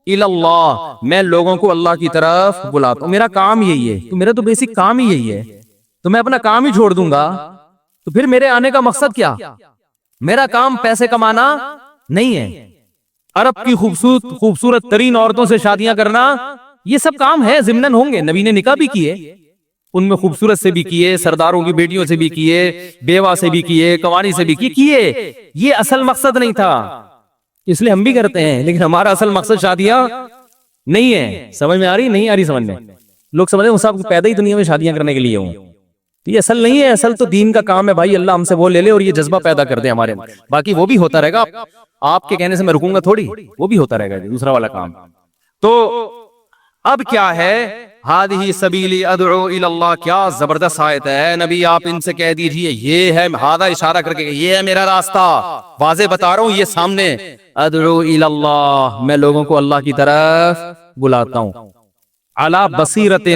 الی اللہ, میں لوگوں کو اللہ کی طرف بلاتا ہوں, میرا کام یہی ہے. تو میرا تو بیسک کام ہی یہی ہے, تو میں اپنا کام ہی چھوڑ دوں گا تو پھر میرے آنے کا مقصد کیا؟ میرا کام پیسے کمانا نہیں ہے, عرب کی خوبصورت ترین عورتوں سے شادیاں کرنا, یہ سب کام ہے, ضمناً ہوں گے. نبی نے نکاح بھی کیے, ان میں خوبصورت سے بھی کیے, سرداروں کی بیٹیوں سے بھی کیے, بیوہ سے بھی کیے, کوانی سے بھی کیے. یہ اصل مقصد نہیں تھا, اس لیے ہم بھی کرتے ہیں, لیکن ہمارا اصل مقصد شادیاں نہیں ہے. سمجھ میں آ رہی, نہیں آ رہی سمجھ میں؟ لوگ سمجھتے ہیں وہ سب پیدا ہی دنیا میں شادیاں کرنے کے لیے ہوں. تو یہ اصل نہیں ہے، اصل تو دین کا کام ہے بھائی، اللہ ہم سے وہ لے لے اور یہ جذبہ پیدا کر دے ہمارے اندر، باقی وہ بھی ہوتا رہے گا، آپ کے کہنے سے میں رکوں گا تھوڑی، وہ بھی ہوتا رہے گا دوسرا والا کام۔ تو اب کیا ہے، ہادی سبیلی ادعو الی اللہ، کیا زبردست آیت ہے، نبی آپ ان سے کہہ دیجئے یہ ہے، ہادہ اشارہ کر کے یہ ہے میرا راستہ، واضح بتا رہا ہوں یہ سامنے، ادعو الی اللہ، میں لوگوں کو اللہ کی طرف بلاتا ہوں، علی بصیرت،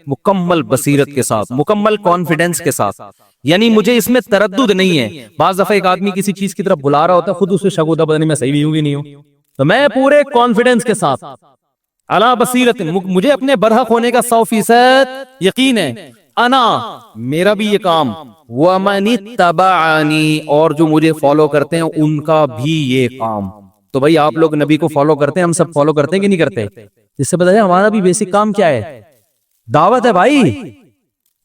مکمل بصیرت کے ساتھ، مکمل کانفیڈنس کے ساتھ، یعنی مجھے اس میں تردد نہیں ہے۔ بعض دفعہ ایک آدمی کسی چیز کی طرف بلا رہا ہوتا ہے، خود اسے شک ہوتا ہے پتہ نہیں میں صحیح بھی ہوں کہ نہیں ہوں، تو میں پورے کانفیڈنس کے ساتھ علی بصیرت، مجھے اپنے برحق ہونے کا 100% یقین ہے، انا، میرا بھی یہ کام، ومن اتبعنی، اور جو مجھے فالو کرتے ہیں ان کا بھی یہ کام۔ تو بھائی آپ لوگ نبی کو فالو کرتے ہیں، ہم سب فالو کرتے ہیں کہ نہیں کرتے؟ جس سے بتایا ہمارا بھی بیسک کام کیا ہے، دعوت ہے بھائی،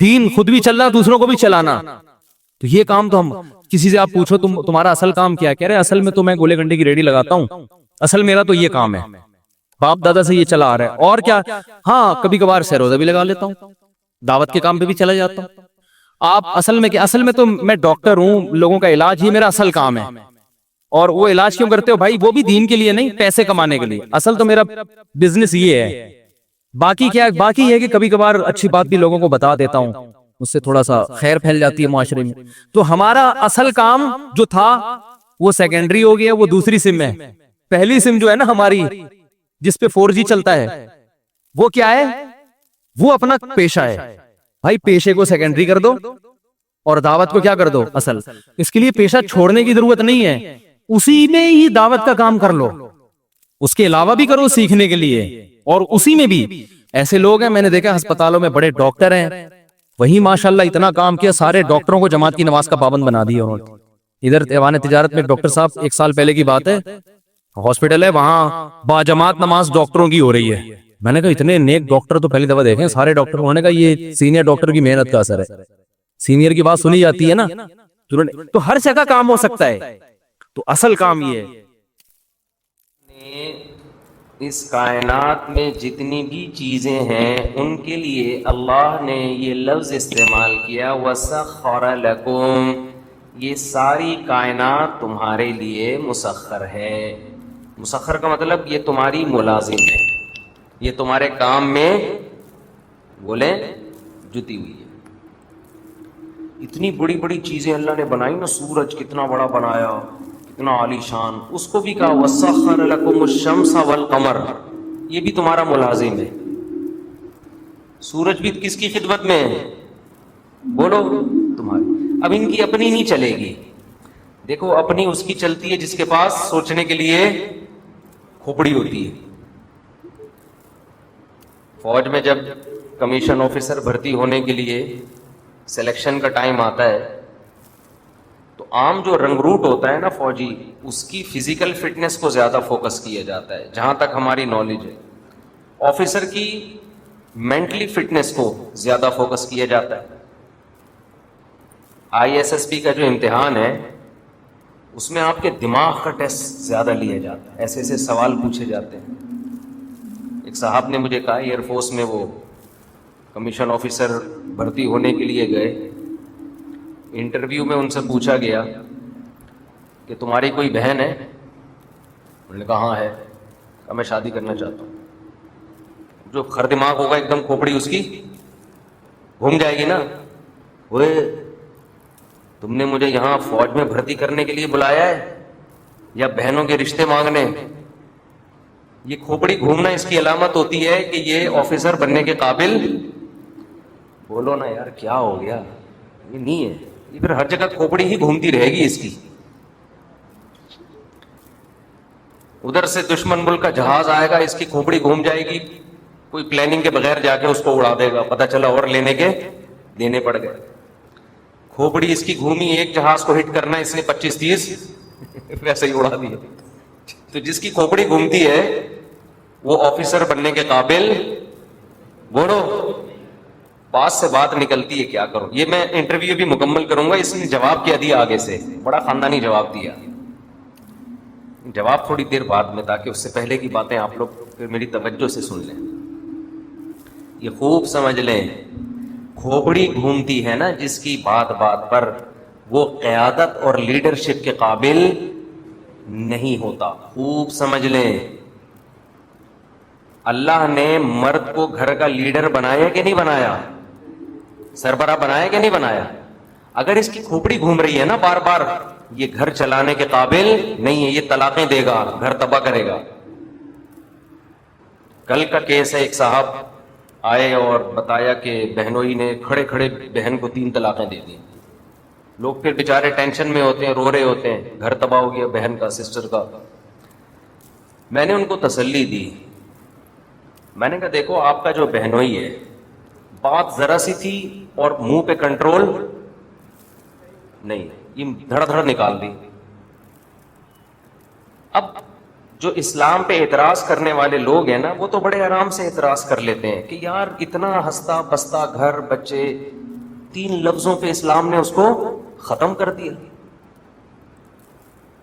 دین خود بھی چلنا دوسروں کو بھی چلانا۔ تو یہ کام تو ہم، کسی سے آپ پوچھو تمہارا اصل کام کیا ہے، کہہ رہے اصل میں تو میں گولے گنڈے کی ریڈی لگاتا ہوں، اصل میرا تو یہ کام ہے، باپ دادا سے یہ چلا آ رہا ہے، اور کیا، ہاں کبھی کبھار سیروزہ بھی لگا لیتا ہوں، دعوت کے کام پہ بھی چلا جاتا ہوں۔ آپ اصل میں کیا، اصل میں تو میں ڈاکٹر ہوں، لوگوں کا علاج ہی میرا اصل کام ہے، اور وہ علاج کیوں کرتے ہو بھائی؟ وہ بھی دین کے لیے نہیں، پیسے کمانے کے لیے، اصل تو میرا بزنس یہ ہے۔ باقی کیا، باقی یہ ہے کہ کبھی کبھار اچھی بات بھی لوگوں کو بتا دیتا ہوں، اس سے تھوڑا سا خیر پھیل جاتی ہے معاشرے میں۔ تو ہمارا اصل کام جو تھا وہ سیکنڈری ہو گیا، وہ دوسری سم ہے۔ پہلی سم جو ہے نا ہماری، جس پہ 4G چلتا ہے، وہ کیا ہے؟ وہ اپنا پیشہ ہے بھائی، پیشے کو سیکنڈری کر دو اور دعوت کو کیا کر دو اصل۔ اس کے لیے پیشہ چھوڑنے کی ضرورت نہیں ہے، اسی میں ہی دعوت کا کام کر لو، اس کے علاوہ بھی کرو سیکھنے کے لیے، اور اسی میں بھی ایسے لوگ ہیں، میں نے دیکھا ہسپتالوں میں بڑے ڈاکٹر ہیں، وہی ماشاءاللہ اتنا کام کیا، سارے ڈاکٹروں کو جماعت کی نماز کا پابند بنا دیا انہوں نے۔ ادھر ایوان تجارت میں ایک ڈاکٹر صاحب، 1 سال پہلے کی بات ہے، ہاسپٹل ہے وہاں باجماعت نماز ڈاکٹروں کی ہو رہی ہے۔ میں نے کہا اتنے نیک ڈاکٹر تو پہلی دفعہ دیکھیں، سارے ڈاکٹر، انہوں نے کہا یہ سینئر ڈاکٹر کی محنت کا اثر ہے، سینئر کی بات سنی جاتی ہے نا، تو ہر جگہ کام ہو سکتا ہے، تو اصل کام یہ ہے۔ اس کائنات میں جتنی بھی چیزیں ہیں ان کے لیے اللہ نے یہ لفظ استعمال کیا، وَسَخَّرَ لَكُمْ، یہ ساری کائنات تمہارے لیے مسخر ہے۔ مسخر کا مطلب یہ تمہاری ملازم ہے، یہ تمہارے کام میں بولیں جتی ہوئی ہے۔ اتنی بڑی بڑی چیزیں اللہ نے بنائی نا، سورج کتنا بڑا بنایا، کتنا عالی شان، اس کو بھی کہا وَسَخَّرَ لَكُمُ الشَّمْسَ وَالْقَمَرَ، یہ بھی تمہارا ملازم ہے۔ سورج بھی کس کی خدمت میں ہے؟ بولو تمہاری۔ اب ان کی اپنی نہیں چلے گی، دیکھو اپنی اس کی چلتی ہے جس کے پاس سوچنے کے لیے کھوپڑی ہوتی ہے۔ فوج میں جب کمیشن آفیسر بھرتی ہونے کے لیے سلیکشن کا ٹائم آتا ہے تو عام جو رنگ روٹ ہوتا ہے نا فوجی، اس کی فزیکل فٹنس کو زیادہ فوکس کیا جاتا ہے، جہاں تک ہماری نالج ہے۔ آفیسر کی مینٹلی فٹنس کو زیادہ فوکس کیا جاتا ہے۔ ISSP کا جو امتحان ہے اس میں آپ کے دماغ کا ٹیسٹ زیادہ لیا جاتا ہے، ایسے ایسے سوال پوچھے جاتے ہیں۔ ایک صاحب نے مجھے کہا ایئر فورس میں وہ کمیشن آفیسر بھرتی ہونے کے لیے گئے، انٹرویو میں ان سے پوچھا گیا کہ تمہاری کوئی بہن ہے؟ انہوں نے کہا ہاں ہے۔ کہا میں شادی کرنا چاہتا ہوں۔ جو خر دماغ ہوگا ایک دم کھوپڑی اس کی گھوم جائے گی نا، وہ تم نے مجھے یہاں فوج میں بھرتی کرنے کے لیے بلایا ہے یا بہنوں کے رشتے مانگنے؟ یہ کھوپڑی گھومنا اس کی علامت ہوتی ہے کہ یہ آفیسر بننے کے قابل، بولو نا یار کیا ہو گیا، یہ نہیں ہے، یہ پھر ہر جگہ کھوپڑی ہی گھومتی رہے گی اس کی۔ ادھر سے دشمن ملک کا جہاز آئے گا، اس کی کھوپڑی گھوم جائے گی، کوئی پلاننگ کے بغیر جا کے اس کو اڑا دے گا، پتہ چلا اور دینے پڑ گئے۔ کھوپڑی اس کی گھومی، ایک جہاز کو ہٹ کرنا اس نے 25-30 ویسے ہی اڑا دیا۔ تو جس کی کھوپڑی گھومتی ہے وہ آفیسر بننے کے قابل، بولو پاس سے بات نکلتی ہے کیا کروں۔ یہ میں انٹرویو بھی مکمل کروں گا، اس نے جواب کیا دیا آگے سے، بڑا خاندانی جواب دیا۔ جواب تھوڑی دیر بعد میں، تاکہ اس سے پہلے کی باتیں آپ لوگ پھر میری توجہ سے سن لیں، یہ خوب سمجھ لیں۔ کھوپڑی گھومتی ہے نا جس کی بات بات پر، وہ قیادت اور لیڈرشپ کے قابل نہیں ہوتا. خوب سمجھ لیں، اللہ نے مرد کو گھر کا لیڈر بنایا کہ نہیں بنایا؟ سربراہ بنایا کہ نہیں بنایا؟ اگر اس کی کھوپڑی گھوم رہی ہے نا بار بار، یہ گھر چلانے کے قابل نہیں ہے، یہ طلاقیں دے گا، گھر تباہ کرے گا. کل کا کیس ہے، ایک صاحب آئے اور بتایا کہ بہنوئی نے کھڑے کھڑے بہن کو 3 طلاقیں دے دی. لوگ پھر بےچارے ٹینشن میں ہوتے ہیں، رو رہے ہوتے ہیں، گھر تباہ ہو گیا بہن کا، سسٹر کا. میں نے ان کو تسلی دی، میں نے کہا دیکھو آپ کا جو بہنوئی ہے، بات ذرا سی تھی اور منہ پہ کنٹرول نہیں، یہ دھڑ دھڑ نکال دی. اب جو اسلام پہ اعتراض کرنے والے لوگ ہیں نا، وہ تو بڑے آرام سے اعتراض کر لیتے ہیں کہ یار اتنا ہنستا بستا گھر بچے، 3 لفظوں پہ اسلام نے اس کو ختم کر دیا،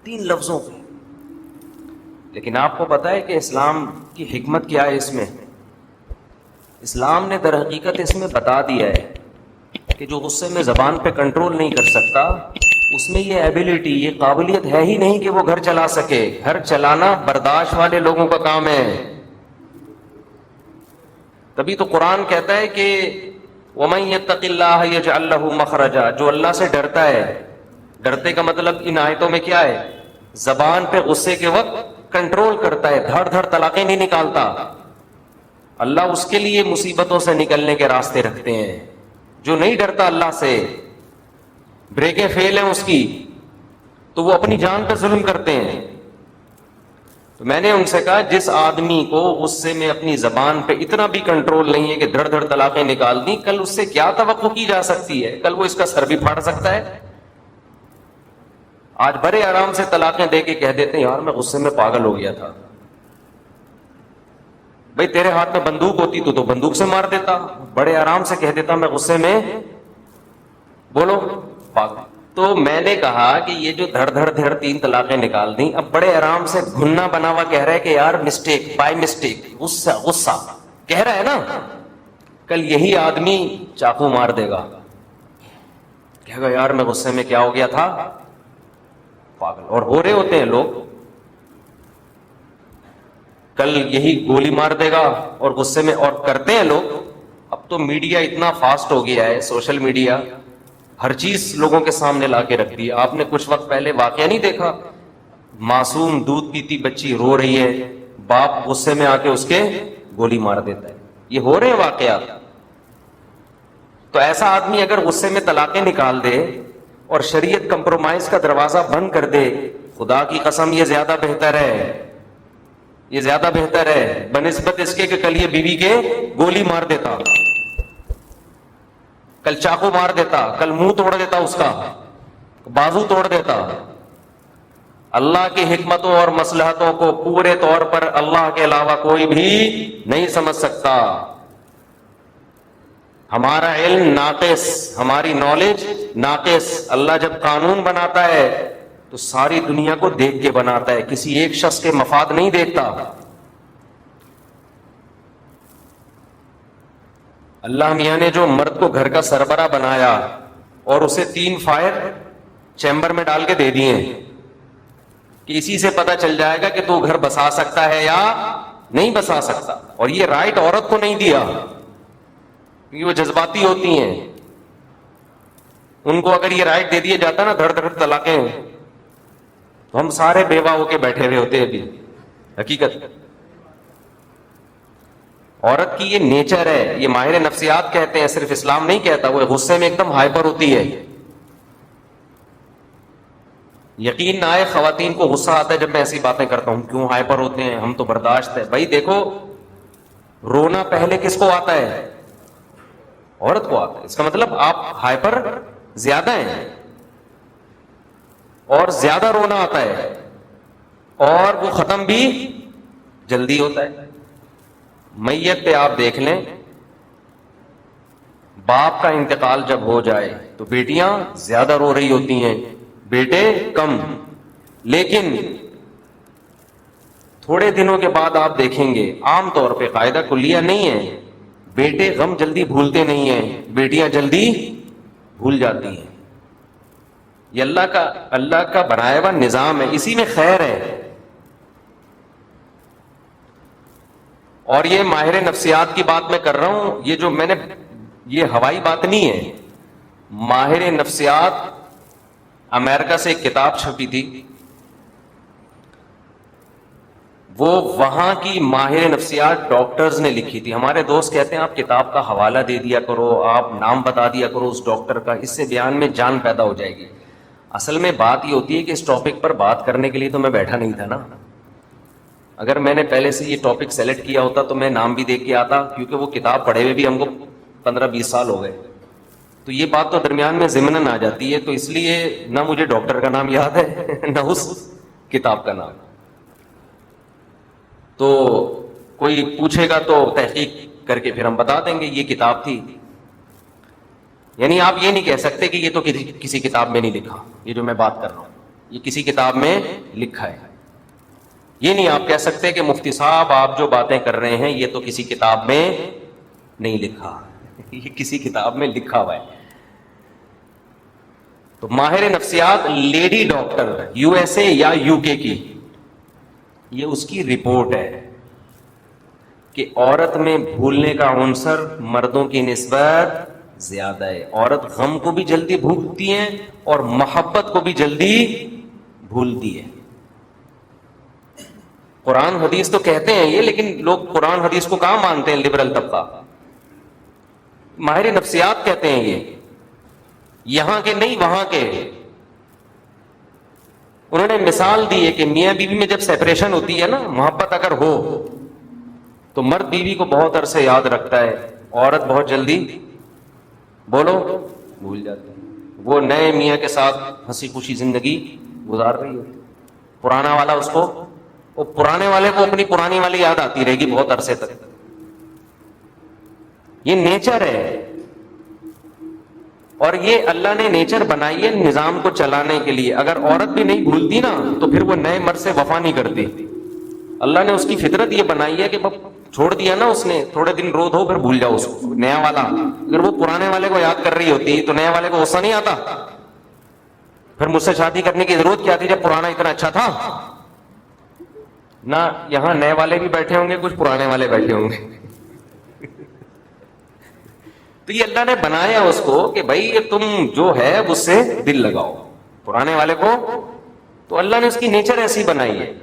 3 لفظوں پہ. لیکن آپ کو پتا ہے کہ اسلام کی حکمت کیا ہے اس میں؟ اسلام نے در حقیقت اس میں بتا دیا ہے کہ جو غصے میں زبان پہ کنٹرول نہیں کر سکتا، اس میں یہ ایبلٹی، یہ قابلیت ہے ہی نہیں کہ وہ گھر چلا سکے. گھر چلانا برداشت والے لوگوں کا کام ہے. تبھی تو قرآن کہتا ہے کہ وَمَن يَتَّقِ اللَّهَ يَجْعَل لَّهُ مَخْرَجًا، جو اللہ سے ڈرتا ہے. ڈرتے کا مطلب ان آیتوں میں کیا ہے؟ زبان پہ غصے کے وقت کنٹرول کرتا ہے، دھڑ دھڑ طلاقیں نہیں نکالتا. اللہ اس کے لیے مصیبتوں سے نکلنے کے راستے رکھتے ہیں. جو نہیں ڈرتا اللہ سے، بریکیں فیل ہیں اس کی، تو وہ اپنی جان پہ ظلم کرتے ہیں. تو میں نے ان سے کہا جس آدمی کو غصے میں اپنی زبان پہ اتنا بھی کنٹرول نہیں ہے کہ دھڑ دھڑ طلاقیں نکال دیں، کل اس سے کیا توقع کی جا سکتی ہے؟ کل وہ اس کا سر بھی پھاڑ سکتا ہے. آج بڑے آرام سے طلاقیں دے کے کہہ دیتے ہیں یار میں غصے میں پاگل ہو گیا تھا. بھئی تیرے ہاتھ میں بندوق ہوتی تو بندوق سے مار دیتا. بڑے آرام سے کہہ دیتا میں غصے میں بولو پاگل. تو میں نے کہا کہ یہ جو دھڑ دھڑ 3 طلاقیں نکال دیں، اب بڑے آرام سے گھننا بنا ہوا کہہ رہا ہے کہ یار مسٹیک، بائی مسٹیک، غصہ کہہ رہا ہے نا. کل یہی آدمی چاقو مار دے گا، کہے گا یار میں غصے میں کیا ہو گیا تھا، پاگل. اور ہو رہے ہوتے ہیں لوگ. کل یہی گولی مار دے گا اور غصے میں، اور کرتے ہیں لوگ. اب تو میڈیا اتنا فاسٹ ہو گیا ہے، سوشل میڈیا ہر چیز لوگوں کے سامنے لا کے رکھ دی. آپ نے کچھ وقت پہلے واقعہ نہیں دیکھا؟ معصوم دودھ پیتی بچی رو رہی ہے، باپ غصے میں آ کے اس کے گولی مار دیتا ہے. یہ ہو رہے ہیں واقعات. تو ایسا آدمی اگر غصے میں طلاقیں نکال دے اور شریعت کمپرومائز کا دروازہ بند کر دے، خدا کی قسم یہ زیادہ بہتر ہے، یہ زیادہ بہتر ہے بنسبت اس کے کہ کل یہ بیوی کے گولی مار دیتا، کل چاقو مار دیتا، کل منہ توڑ دیتا، اس کا بازو توڑ دیتا. اللہ کی حکمتوں اور مصلحتوں کو پورے طور پر اللہ کے علاوہ کوئی بھی نہیں سمجھ سکتا. ہمارا علم ناقص، ہماری نالج ناقص. اللہ جب قانون بناتا ہے تو ساری دنیا کو دیکھ کے بناتا ہے، کسی ایک شخص کے مفاد نہیں دیکھتا. اللہ میاں نے جو مرد کو گھر کا سربراہ بنایا اور اسے 3 فائر چیمبر میں ڈال کے دے دیے کہ اسی سے پتہ چل جائے گا کہ تو گھر بسا سکتا ہے یا نہیں بسا سکتا. اور یہ رائٹ عورت کو نہیں دیا کیونکہ وہ جذباتی ہوتی ہیں. ان کو اگر یہ رائٹ دے دیا جاتا نا دھڑ دھڑ طلاقیں، تو ہم سارے بیوہ ہو کے بیٹھے ہوئے ہوتے. ابھی حقیقت عورت کی یہ نیچر ہے، یہ ماہر نفسیات کہتے ہیں، صرف اسلام نہیں کہتا. وہ غصے میں ایک دم ہائپر ہوتی ہے. یقین نہ آئے خواتین کو غصہ آتا ہے جب میں ایسی باتیں کرتا ہوں، کیوں ہائپر ہوتے ہیں، ہم تو برداشت ہے. بھائی دیکھو، رونا پہلے کس کو آتا ہے؟ عورت کو آتا ہے. اس کا مطلب آپ ہائپر زیادہ ہیں اور زیادہ رونا آتا ہے اور وہ ختم بھی جلدی ہوتا ہے. میت پہ آپ دیکھ لیں، باپ کا انتقال جب ہو جائے تو بیٹیاں زیادہ رو رہی ہوتی ہیں، بیٹے کم. لیکن تھوڑے دنوں کے بعد آپ دیکھیں گے، عام طور پہ قاعدہ کلیہ نہیں ہے، بیٹے غم جلدی بھولتے نہیں ہیں، بیٹیاں جلدی بھول جاتی ہیں. یہ اللہ کا بنایا ہوا نظام ہے، اسی میں خیر ہے. اور یہ ماہر نفسیات کی بات میں کر رہا ہوں، یہ جو میں نے، یہ ہوائی بات نہیں ہے. ماہر نفسیات، امریکہ سے ایک کتاب چھپی تھی، وہ وہاں کی ماہر نفسیات ڈاکٹرز نے لکھی تھی. ہمارے دوست کہتے ہیں آپ کتاب کا حوالہ دے دیا کرو، آپ نام بتا دیا کرو اس ڈاکٹر کا، اس سے بیان میں جان پیدا ہو جائے گی. اصل میں بات یہ ہوتی ہے کہ اس ٹاپک پر بات کرنے کے لیے تو میں بیٹھا نہیں تھا نا. اگر میں نے پہلے سے یہ ٹاپک سیلیکٹ کیا ہوتا تو میں نام بھی دیکھ کے آتا، کیونکہ وہ کتاب پڑھے ہوئے بھی ہم کو 15-20 سال ہو گئے. تو یہ بات تو درمیان میں ضمناً آ جاتی ہے. تو اس لیے نہ مجھے ڈاکٹر کا نام یاد ہے نہ اس کتاب کا نام. تو کوئی پوچھے گا تو تحقیق کر کے پھر ہم بتا دیں گے یہ کتاب تھی. یعنی آپ یہ نہیں کہہ سکتے کہ یہ تو کسی کتاب میں نہیں لکھا، یہ جو میں بات کر رہا ہوں یہ کسی کتاب میں لکھا ہے. یہ نہیں آپ کہہ سکتے کہ مفتی صاحب آپ جو باتیں کر رہے ہیں یہ تو کسی کتاب میں نہیں لکھا، یہ کسی کتاب میں لکھا ہوا ہے. تو ماہر نفسیات lady doctor U S A یا یو کے کی، یہ اس کی رپورٹ ہے کہ عورت میں بھولنے کا عنصر مردوں کی نسبت زیادہ ہے. عورت غم کو بھی جلدی بھولتی ہے اور محبت کو بھی جلدی بھولتی ہے. قرآن حدیث تو کہتے ہیں یہ، لیکن لوگ قرآن حدیث کو کہاں مانتے ہیں؟ لبرل طبقہ. ماہر نفسیات کہتے ہیں یہ، یہاں کے نہیں وہاں کے. انہوں نے مثال دی ہے کہ میاں بیوی میں جب سیپریشن ہوتی ہے نا، محبت اگر ہو تو مرد بیوی کو بہت عرصے یاد رکھتا ہے، عورت بہت جلدی بولو بھول جاتی ہے. وہ نئے میاں کے ساتھ ہنسی خوشی زندگی گزار رہی ہے، پرانا والا اس کو، وہ پرانے والے کو اپنی پرانی والی یاد آتی رہے گی بہت عرصے تک. یہ نیچر ہے. اور یہ اللہ نے نیچر بنائی ہے نظام کو چلانے کے لیے. اگر عورت بھی نہیں بھولتی نا تو پھر وہ نئے مرد سے وفا نہیں کرتی. اللہ نے اس کی فطرت یہ بنائی ہے کہ چھوڑ دیا نا اس نے، تھوڑے دن رو دو پھر بھول جاؤ اس کو. نیا والا اگر وہ پرانے والے کو یاد کر رہی ہوتی تو نیا والے کو غصہ نہیں آتا؟ پھر مجھ سے شادی کرنے کی ضرورت کیا تھی جب پرانا اتنا اچھا تھا؟ نہ یہاں نئے والے بھی بیٹھے ہوں گے، کچھ پرانے والے بیٹھے ہوں گے. تو یہ اللہ نے بنایا اس کو کہ بھائی یہ تم جو ہے اس سے دل لگاؤ. پرانے والے کو تو اللہ نے اس کی نیچر ایسی بنائی ہے.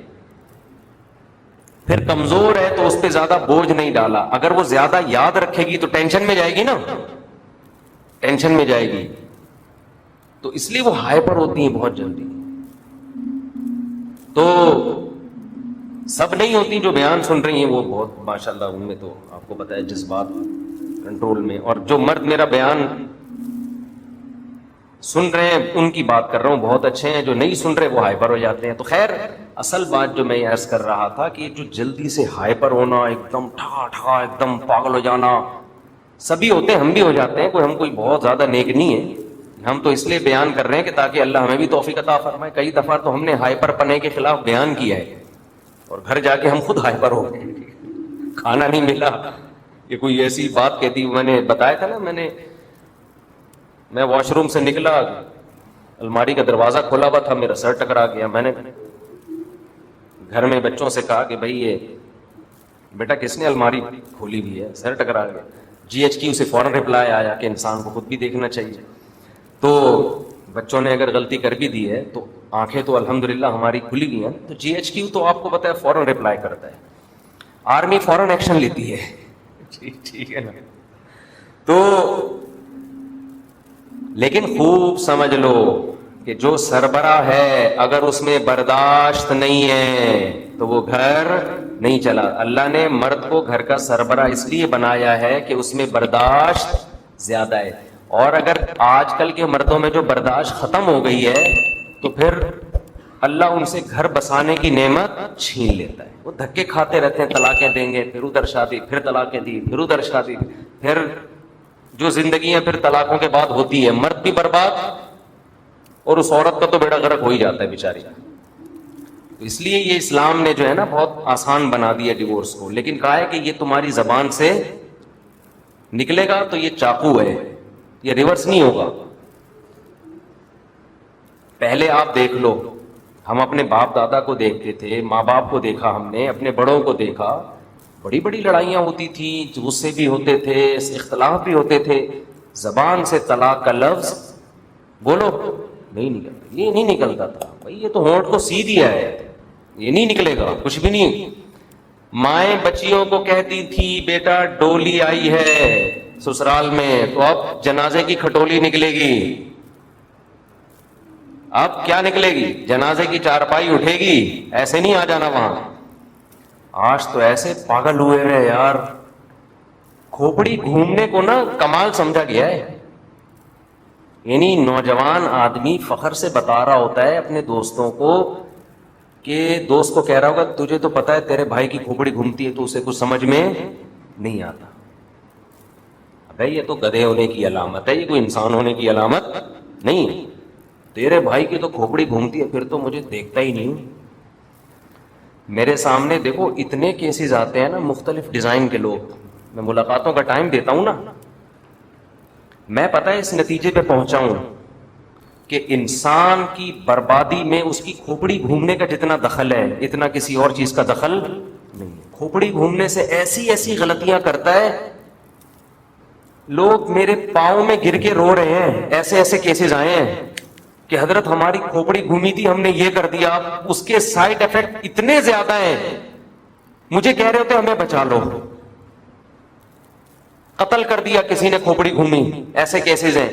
پھر کمزور ہے تو اس پہ زیادہ بوجھ نہیں ڈالا. اگر وہ زیادہ یاد رکھے گی تو ٹینشن میں جائے گی نا، ٹینشن میں جائے گی. تو اس لیے وہ ہائپر ہوتی ہیں بہت جلدی. تو سب نہیں ہوتی جو بیان سن رہی ہیں وہ بہت ماشاءاللہ ان میں تو آپ کو پتا ہے جذبات کنٹرول میں. اور جو مرد میرا بیان سن رہے ہیں ان کی بات کر رہا ہوں، بہت اچھے ہیں. جو نہیں سن رہے وہ ہائپر ہو جاتے ہیں. تو خیر اصل بات جو میں یہ عرض کر رہا تھا کہ جو جلدی سے ہائپر ہونا، ایک دم ٹھا ٹھا ایک دم پاگل ہو جانا، سبھی ہوتے ہیں، ہم بھی ہو جاتے ہیں. ہم کوئی بہت زیادہ نیک نہیں ہے. ہم تو اس لیے بیان کر رہے ہیں کہ تاکہ اللہ ہمیں بھی توفیق عطا فرمائے. کئی دفعہ تو ہم نے ہائپر پنے کے خلاف بیان کیا ہے اور گھر جا کے ہم خود ہائپر ہو گئے. کھانا نہیں ملا، یہ کوئی ایسی بات کہتی. میں نے بتایا تھا نا، میں واش روم سے نکلا، الماری کا دروازہ کھولا ہوا تھا، میرا سر ٹکرا گیا. میں نے گھر میں بچوں سے کہا کہ بھائی یہ بیٹا کس نے الماری کھولی ہوئی ہے، سر ٹکرا گیا. GHQ سے فوراً رپلائی آیا کہ انسان کو خود بھی دیکھنا چاہیے. تو بچوں نے اگر غلطی کر بھی دی ہے تو آنکھیں تو الحمدللہ ہماری کھلی ہوئی ہیں. تو GHQ تو آپ کو پتا ہے فوراً رپلائی کرتا ہے، آرمی فوراً ایکشن لیتی ہے. ٹھیک ہے نا. تو لیکن خوب سمجھ لو کہ جو سربراہ ہے اگر اس میں برداشت نہیں ہے تو وہ گھر نہیں چلا. اللہ نے مرد کو گھر کا سربراہ اس لیے بنایا ہے کہ اس میں برداشت زیادہ ہے. اور اگر آج کل کے مردوں میں جو برداشت ختم ہو گئی ہے تو پھر اللہ ان سے گھر بسانے کی نعمت چھین لیتا ہے. وہ دھکے کھاتے رہتے ہیں، طلاقیں دیں گے، پھر ادھر شادی، پھر طلاقیں دی، پھر ادھر شادی، پھر جو زندگیاں پھر طلاقوں کے بعد ہوتی ہے، مرد بھی برباد اور اس عورت کا تو بیڑا غرق ہو ہی جاتا ہے بیچاری. تو اس لیے یہ اسلام نے جو ہے نا بہت آسان بنا دیا ڈیورس کو، لیکن کہا ہے کہ یہ تمہاری زبان سے نکلے گا تو یہ چاقو ہے, یہ ریورس نہیں ہوگا. پہلے آپ دیکھ لو, ہم اپنے باپ دادا کو دیکھتے تھے, ماں باپ کو دیکھا, ہم نے اپنے بڑوں کو دیکھا, بڑی بڑی لڑائیاں ہوتی تھیں, غصے بھی ہوتے تھے, اختلاف بھی ہوتے تھے, زبان سے طلاق کا لفظ بولو نہیں نکلتا, یہ نہیں نکلتا تھا بھائی, یہ تو ہونٹ کو سی دیا ہے, یہ نہیں نکلے گا کچھ بھی نہیں. مائیں بچیوں کو کہتی تھی بیٹا ڈولی آئی ہے سسرال میں تو اب جنازے کی کھٹولی نکلے گی. اب کیا نکلے گی؟ جنازے کی چارپائی اٹھے گی, ایسے نہیں آ جانا وہاں. آج تو ایسے پاگل ہوئے ہیں یار, کھوپڑی گھومنے کو نا کمال سمجھا گیا ہے. یعنی نوجوان آدمی فخر سے بتا رہا ہوتا ہے اپنے دوستوں کو کہ دوست کو کہہ رہا ہوگا تجھے تو پتا ہے تیرے بھائی کی کھوپڑی گھومتی ہے تو اسے کچھ سمجھ میں نہیں آتا. ابے یہ تو گدھے ہونے کی علامت ہے, یہ کوئی انسان ہونے کی علامت نہیں. تیرے بھائی کی تو کھوپڑی گھومتی ہے پھر تو مجھے دیکھتا ہی نہیں. میرے سامنے دیکھو اتنے کیسز آتے ہیں نا مختلف ڈیزائن کے لوگ, میں ملاقاتوں کا ٹائم دیتا ہوں نا, میں پتہ ہے اس نتیجے پہ پہنچا ہوں کہ انسان کی بربادی میں اس کی کھوپڑی گھومنے کا جتنا دخل ہے اتنا کسی اور چیز کا دخل نہیں. کھوپڑی گھومنے سے ایسی ایسی غلطیاں کرتا ہے, لوگ میرے پاؤں میں گر کے رو رہے ہیں. ایسے ایسے کیسز آئے ہیں کہ حضرت ہماری کھوپڑی گھومی تھی, ہم نے یہ کر دیا, اس کے سائیڈ ایفیکٹ اتنے زیادہ ہیں, مجھے کہہ رہے ہوتے ہمیں بچا لو, قتل کر دیا کسی نے کھوپڑی گھومی. ایسے کیسز ہیں.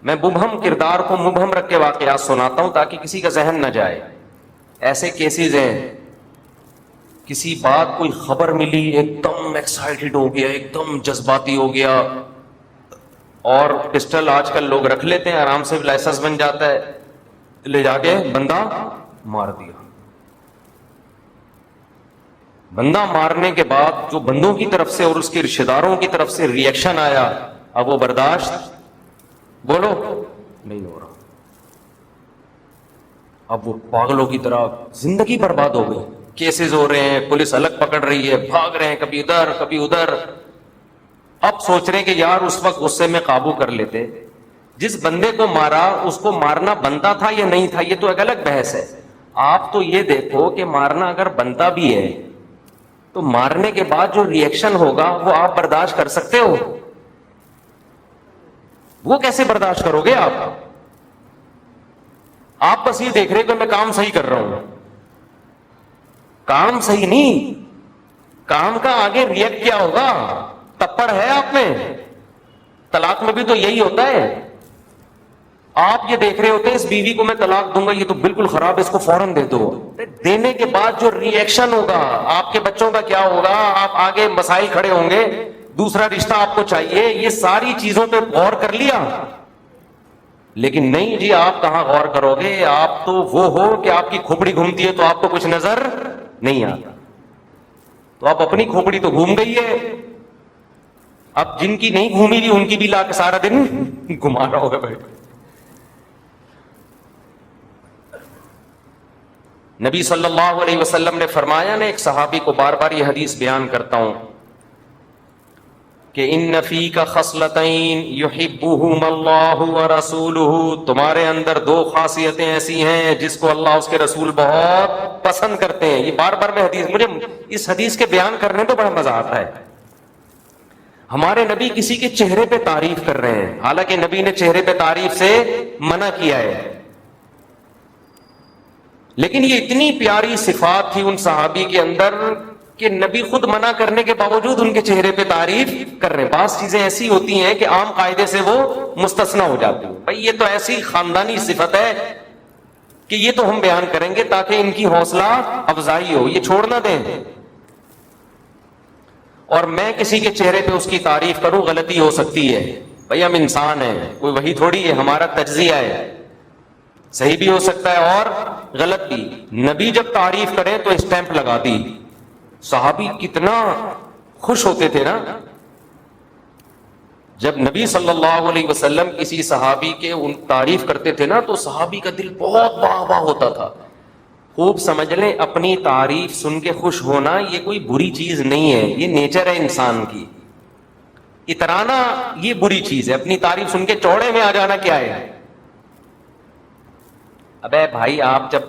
میں مبہم کردار کو مبہم رکھ کے واقعات سناتا ہوں تاکہ کسی کا ذہن نہ جائے. ایسے کیسز ہیں, کسی بات کوئی خبر ملی ایک دم ایکسائٹڈ ہو گیا, ایک دم جذباتی ہو گیا, اور پسٹل آج کل لوگ رکھ لیتے ہیں, آرام سے لائسنس بن جاتا ہے, لے جا کے بندہ مار دیا. بندہ مارنے کے بعد جو بندوں کی طرف سے اور اس کے رشتہ داروں کی طرف سے ری ایکشن آیا, اب وہ برداشت بولو نہیں ہو رہا. اب وہ پاگلوں کی طرح زندگی برباد ہو گئی. کیسز ہو رہے ہیں, پولیس الگ پکڑ رہی ہے, بھاگ رہے ہیں کبھی ادھر کبھی ادھر. اب سوچ رہے ہیں کہ یار اس وقت غصے میں قابو کر لیتے. جس بندے کو مارا اس کو مارنا بنتا تھا یا نہیں تھا, یہ تو ایک الگ بحث ہے. آپ تو یہ دیکھو کہ مارنا اگر بنتا بھی ہے تو مارنے کے بعد جو ری ایکشن ہوگا وہ آپ برداشت کر سکتے ہو؟ وہ کیسے برداشت کرو گے آپ؟ آپ بس یہ دیکھ رہے کہ میں کام صحیح کر رہا ہوں. کام صحیح نہیں, کام کا آگے ری ایکٹ کیا ہوگا؟ تپڑ ہے آپ میں. طلاق میں بھی تو یہی ہوتا ہے. آپ یہ دیکھ رہے ہوتے ہیں اس بیوی کو میں طلاق دوں گا, یہ تو بالکل خراب ہے, اس کو فوراً دے دو. دینے کے بعد جو ری ایکشن ہوگا, آپ کے بچوں کا کیا ہوگا, آپ آگے مسائل کھڑے ہوں گے, دوسرا رشتہ آپ کو چاہیے, یہ ساری چیزوں پہ غور کر لیا. لیکن نہیں جی, آپ کہاں غور کرو گے؟ آپ تو وہ ہو کہ آپ کی کھوپڑی گھومتی ہے تو آپ کو کچھ نظر نہیں آتا. تو آپ اپنی کھوپڑی تو گھوم گئی ہے, اب جن کی نہیں گھومی تھی ان کی بھی لا کے سارا دن گھما رہا ہوگا. بھائی نبی صلی اللہ علیہ وسلم نے فرمایا نا, ایک صحابی کو بار بار یہ حدیث بیان کرتا ہوں کہ ان فیک خصلتین یحبہم اللہ ورسولہ, تمہارے اندر دو خاصیتیں ایسی ہیں جس کو اللہ اس کے رسول بہت پسند کرتے ہیں. یہ بار بار میں حدیث, مجھے اس حدیث کے بیان کرنے تو بڑا مزہ آتا ہے. ہمارے نبی کسی کے چہرے پہ تعریف کر رہے ہیں, حالانکہ نبی نے چہرے پہ تعریف سے منع کیا ہے, لیکن یہ اتنی پیاری صفات تھی ان صحابی کے اندر کہ نبی خود منع کرنے کے باوجود ان کے چہرے پہ تعریف کر رہے ہیں. بعض چیزیں ایسی ہوتی ہیں کہ عام قاعدے سے وہ مستثنی ہو جاتی ہیں. بھائی یہ تو ایسی خاندانی صفت ہے کہ یہ تو ہم بیان کریں گے تاکہ ان کی حوصلہ افزائی ہو, یہ چھوڑ نہ دیں. اور میں کسی کے چہرے پہ اس کی تعریف کروں, غلطی ہو سکتی ہے. بھائی ہم انسان ہیں, کوئی وہی تھوڑی ہے, ہمارا تجزیہ ہے, صحیح بھی ہو سکتا ہے اور غلط بھی. نبی جب تعریف کریں تو اسٹیمپ لگا دی. صحابی کتنا خوش ہوتے تھے نا جب نبی صلی اللہ علیہ وسلم کسی صحابی کے ان تعریف کرتے تھے نا, تو صحابی کا دل بہت واہ واہ ہوتا تھا. خوب سمجھ لیں, اپنی تعریف سن کے خوش ہونا یہ کوئی بری چیز نہیں ہے, یہ نیچر ہے انسان کی. اترانا یہ بری چیز ہے، اپنی تعریف سن کے چوڑے میں آ جانا کیا ہے؟ ابے بھائی آپ جب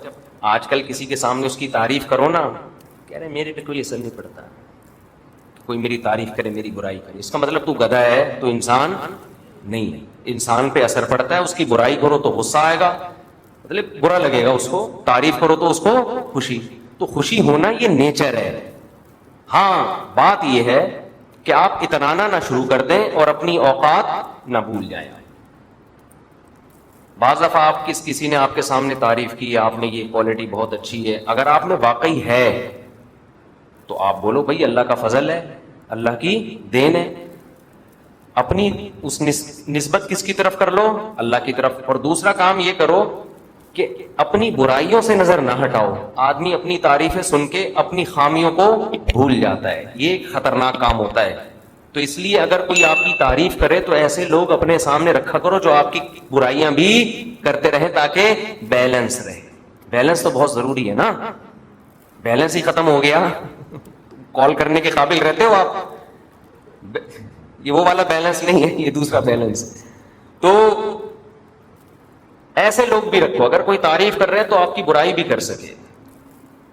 آج کل کسی کے سامنے اس کی تعریف کرو نا، کہہ رہے میرے پہ کوئی اثر نہیں پڑتا، کوئی میری تعریف کرے میری برائی کرے، اس کا مطلب تو گدھا ہے، تو انسان نہیں ہے۔ انسان پہ اثر پڑتا ہے، اس کی برائی کرو تو غصہ آئے گا، مطلب برا لگے گا اس کو، تعریف کرو تو اس کو خوشی، تو خوشی ہونا یہ نیچر ہے۔ ہاں بات یہ ہے کہ آپ اتنانا نہ شروع کر دیں اور اپنی اوقات نہ بھول جائیں۔ بعض دفعہ آپ کسی نے آپ کے سامنے تعریف کی، آپ نے یہ کوالٹی بہت اچھی ہے، اگر آپ میں واقعی ہے تو آپ بولو بھائی اللہ کا فضل ہے، اللہ کی دین ہے، اپنی اس نسبت کس کی طرف کر لو؟ اللہ کی طرف۔ اور دوسرا کام یہ کرو کہ اپنی برائیوں سے نظر نہ ہٹاؤ۔ آدمی اپنی تعریفیں سن کے اپنی خامیوں کو بھول جاتا ہے، یہ ایک خطرناک کام ہوتا ہے۔ تو اس لیے اگر کوئی آپ کی تعریف کرے تو ایسے لوگ اپنے سامنے رکھا کرو جو آپ کی برائیاں بھی کرتے رہیں، تاکہ بیلنس رہے۔ بیلنس تو بہت ضروری ہے نا، بیلنس ہی ختم ہو گیا کال کرنے کے قابل رہتے ہو آپ؟ یہ وہ والا بیلنس نہیں ہے، یہ دوسرا بیلنس۔ تو ایسے لوگ بھی رکھو، اگر کوئی تعریف کر رہے ہیں تو آپ کی برائی بھی کر سکے۔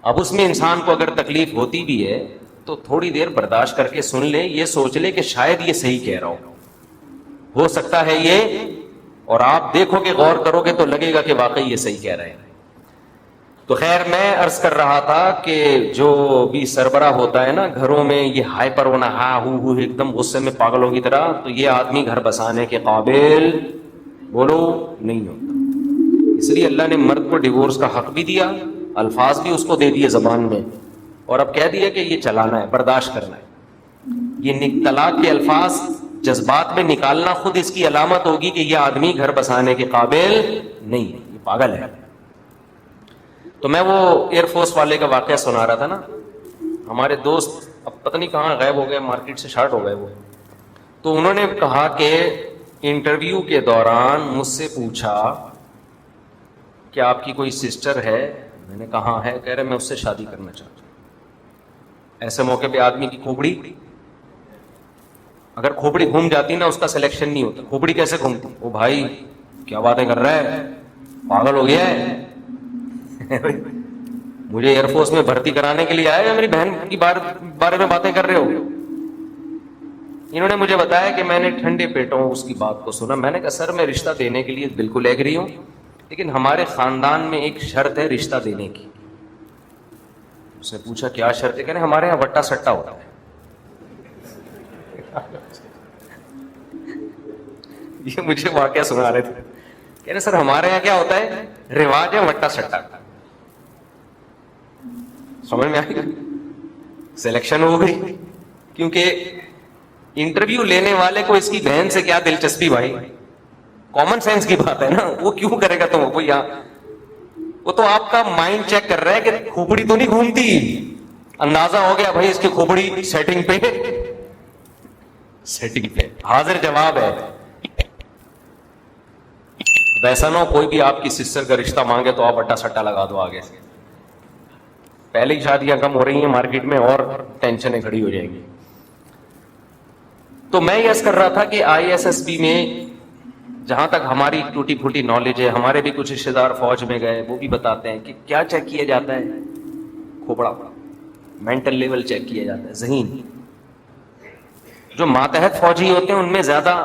اب اس میں انسان کو اگر تکلیف ہوتی بھی ہے تو تھوڑی دیر برداشت کر کے سن لے، یہ سوچ لے کہ شاید یہ صحیح کہہ رہا ہو سکتا ہے یہ، اور آپ دیکھو کہ غور کرو گے تو لگے گا کہ واقعی یہ صحیح کہہ رہے ہیں۔ تو خیر میں عرض کر رہا تھا کہ جو بھی سربراہ ہوتا ہے نا گھروں میں، یہ ہائپر ہونا، ہاں ہو ایک دم غصے میں پاگلوں کی طرح، تو یہ آدمی گھر بسانے کے قابل بولو نہیں ہوتا۔ اس لیے اللہ نے مرد کو ڈیورس کا حق بھی دیا، الفاظ بھی اس کو دے دیے زبان میں، اور اب کہہ دیا کہ یہ چلانا ہے، برداشت کرنا ہے۔ یہ طلاق کے الفاظ جذبات میں نکالنا خود اس کی علامت ہوگی کہ یہ آدمی گھر بسانے کے قابل نہیں ہے، یہ پاگل ہے۔ تو میں وہ ایئر فورس والے کا واقعہ سنا رہا تھا نا، ہمارے دوست اب پتہ نہیں کہاں غائب ہو گئے، مارکیٹ سے شارٹ ہو گئے وہ۔ تو انہوں نے کہا کہ انٹرویو کے دوران مجھ سے پوچھا کہ آپ کی کوئی سسٹر ہے؟ میں نے کہا ہے۔ کہہ رہے میں اس سے شادی کرنا چاہتا ہوں۔ ایسے موقع پہ آدمی کی کھوپڑی، اگر کھوپڑی گھوم جاتی نا اس کا سلیکشن نہیں ہوتا۔ کھوپڑی کیسے گھومتی؟ وہ بھائی کیا باتیں کر رہا ہے، پاگل ہو گیا ہے مجھے ایئر فورس میں بھرتی کرانے کے لیے آئے یا میری بہن کی بارے میں باتیں کر رہے ہو؟ انہوں نے مجھے بتایا کہ میں نے ٹھنڈے پیٹوں اس کی بات کو سنا۔ میں نے کہا سر میں رشتہ دینے کے لیے بالکل ایگری ہوں، لیکن ہمارے خاندان میں ایک شرط ہے رشتہ دینے کی۔ اس نے پوچھا کیا شرط ہے؟ کہنے ہمارے یہاں وٹا سٹا ہوتا ہے۔ یہ مجھے واقعہ سنا رہے تھے، کہنے سر ہمارے یہاں کیا ہوتا ہے، رواج ہے وٹا سٹا کا۔ سمجھ میں آئی؟ سلیکشن ہو گئی، کیونکہ انٹرویو لینے والے کو اس کی بہن سے کیا دلچسپی بھائی، کامن سینس کی بات ہے نا، وہ کیوں کرے گا؟ تو وہ تو آپ کا مائنڈ چیک کر رہا ہے کہ کھوپڑی تو نہیں گھومتی۔ اندازہ ہو گیا بھائی اس کی کھوپڑی سیٹنگ پہ حاضر جواب ہے۔ ویسا نہ ہو کوئی بھی آپ کی سسٹر کا رشتہ مانگے تو آپ اٹا سٹا لگا دو آگے سے۔ پہلے ہی شادیاں کم ہو رہی ہیں مارکیٹ میں اور ٹینشنیں کھڑی ہو جائیں گی۔ تو میں یہ عرض کر رہا تھا کہ آئی ایس ایس بی میں جہاں تک ہماری ٹوٹی پھوٹی نالج ہے، ہمارے بھی کچھ رشتے دار فوج میں گئے، وہ بھی بتاتے ہیں کہ کیا چیک کیا جاتا ہے، کھوپڑا، مینٹل لیول چیک کیا جاتا ہے، ذہین۔ جو ماتحت فوجی ہوتے ہیں ان میں زیادہ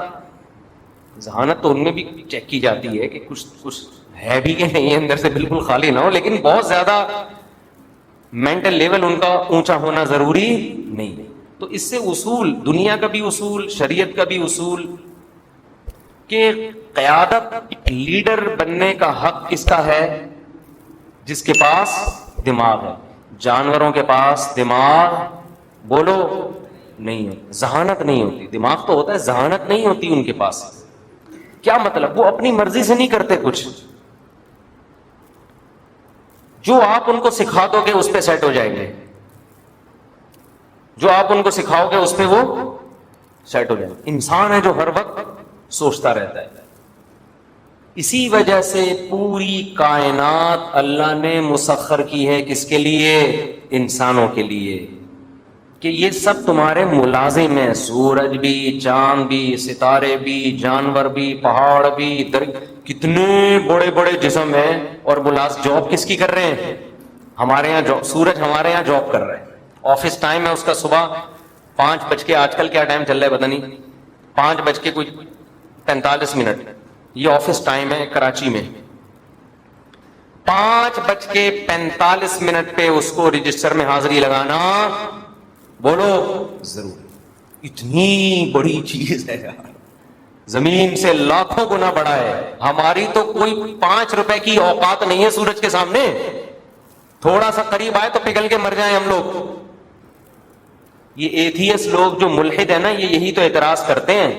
ذہانت تو ان میں بھی چیک کی جاتی ہے کہ کچھ ہے بھی کہ نہیں، اندر سے بالکل خالی نہ ہو، لیکن بہت زیادہ مینٹل لیول ان کا اونچا ہونا ضروری نہیں۔ تو اس سے اصول، دنیا کا بھی اصول، شریعت کا بھی اصول، کہ قیادت، لیڈر بننے کا حق کس کا ہے؟ جس کے پاس دماغ ہے۔ جانوروں کے پاس دماغ بولو نہیں ہے، ذہانت نہیں ہوتی۔ دماغ تو ہوتا ہے، ذہانت نہیں ہوتی ان کے پاس۔ کیا مطلب؟ وہ اپنی مرضی سے نہیں کرتے کچھ، جو آپ ان کو سکھا دو گے اس پہ سیٹ ہو جائیں گے، جو آپ ان کو سکھاؤ گے اس پہ وہ سیٹ ہو جائیں گے۔ انسان ہے جو ہر وقت سوچتا رہتا ہے۔ اسی وجہ سے پوری کائنات اللہ نے مسخر کی ہے، کس کے لیے؟ انسانوں کے لیے۔ کہ یہ سب تمہارے ملازم ہیں، سورج بھی، چاند بھی، ستارے بھی، جانور بھی، پہاڑ بھی، کتنے بڑے بڑے جسم ہیں، اور جاب کس کی کر رہے ہیں؟ ہمارے یہاں جاب، سورج ہمارے یہاں جاب کر رہے ہیں، آفس ٹائم ہے اس کا صبح 5 بج کے، آج کل کیا ٹائم چل رہا ہے پتہ نہیں، 5:45، یہ آفس ٹائم ہے کراچی میں. 5:45 پہ اس کو رجسٹر میں حاضری لگانا، بولو ضرور. اتنی بڑی چیز ہے یار، زمین سے لاکھوں گنا بڑا ہے. ہماری تو کوئی 5 روپے کی اوقات نہیں ہے سورج کے سامنے. تھوڑا سا قریب آئے تو پگھل کے مر جائیں ہم لوگ. یہ ایتھیس لوگ جو ملحد ہیں نا، یہ یہی تو اعتراض کرتے ہیں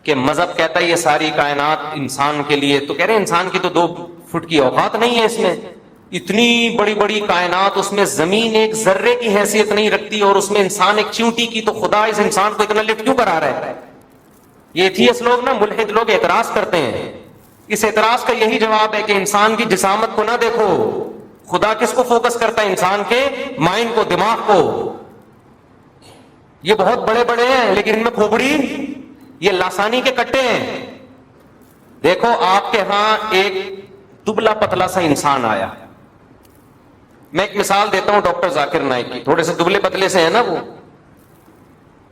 کہ مذہب کہتا ہے یہ ساری کائنات انسان کے لیے، تو کہہ رہے ہیں انسان کی تو 2 فٹ کی اوقات نہیں ہے اس میں. اتنی بڑی بڑی کائنات، اس میں زمین ایک ذرے کی حیثیت نہیں رکھتی، اور اس میں انسان ایک چیونٹی کی، تو خدا اس انسان کو اتنا لفٹ کیوں کرا رہا ہے؟ یہ ایتھیس لوگ نا، ملحد لوگ اعتراض کرتے ہیں. اس اعتراض کا یہی جواب ہے کہ انسان کی جسامت کو نہ دیکھو. خدا کس کو فوکس کرتا ہے؟ انسان کے مائنڈ کو، دماغ کو. یہ بہت بڑے بڑے ہیں لیکن ان میں کھوپڑی، یہ لاسانی کے کٹے ہیں. دیکھو آپ کے ہاں ایک دبلا پتلا سا انسان آیا. میں ایک مثال دیتا ہوں ڈاکٹر ذاکر نائک کی، تھوڑے سے دبلے پتلے سے ہیں نا وہ.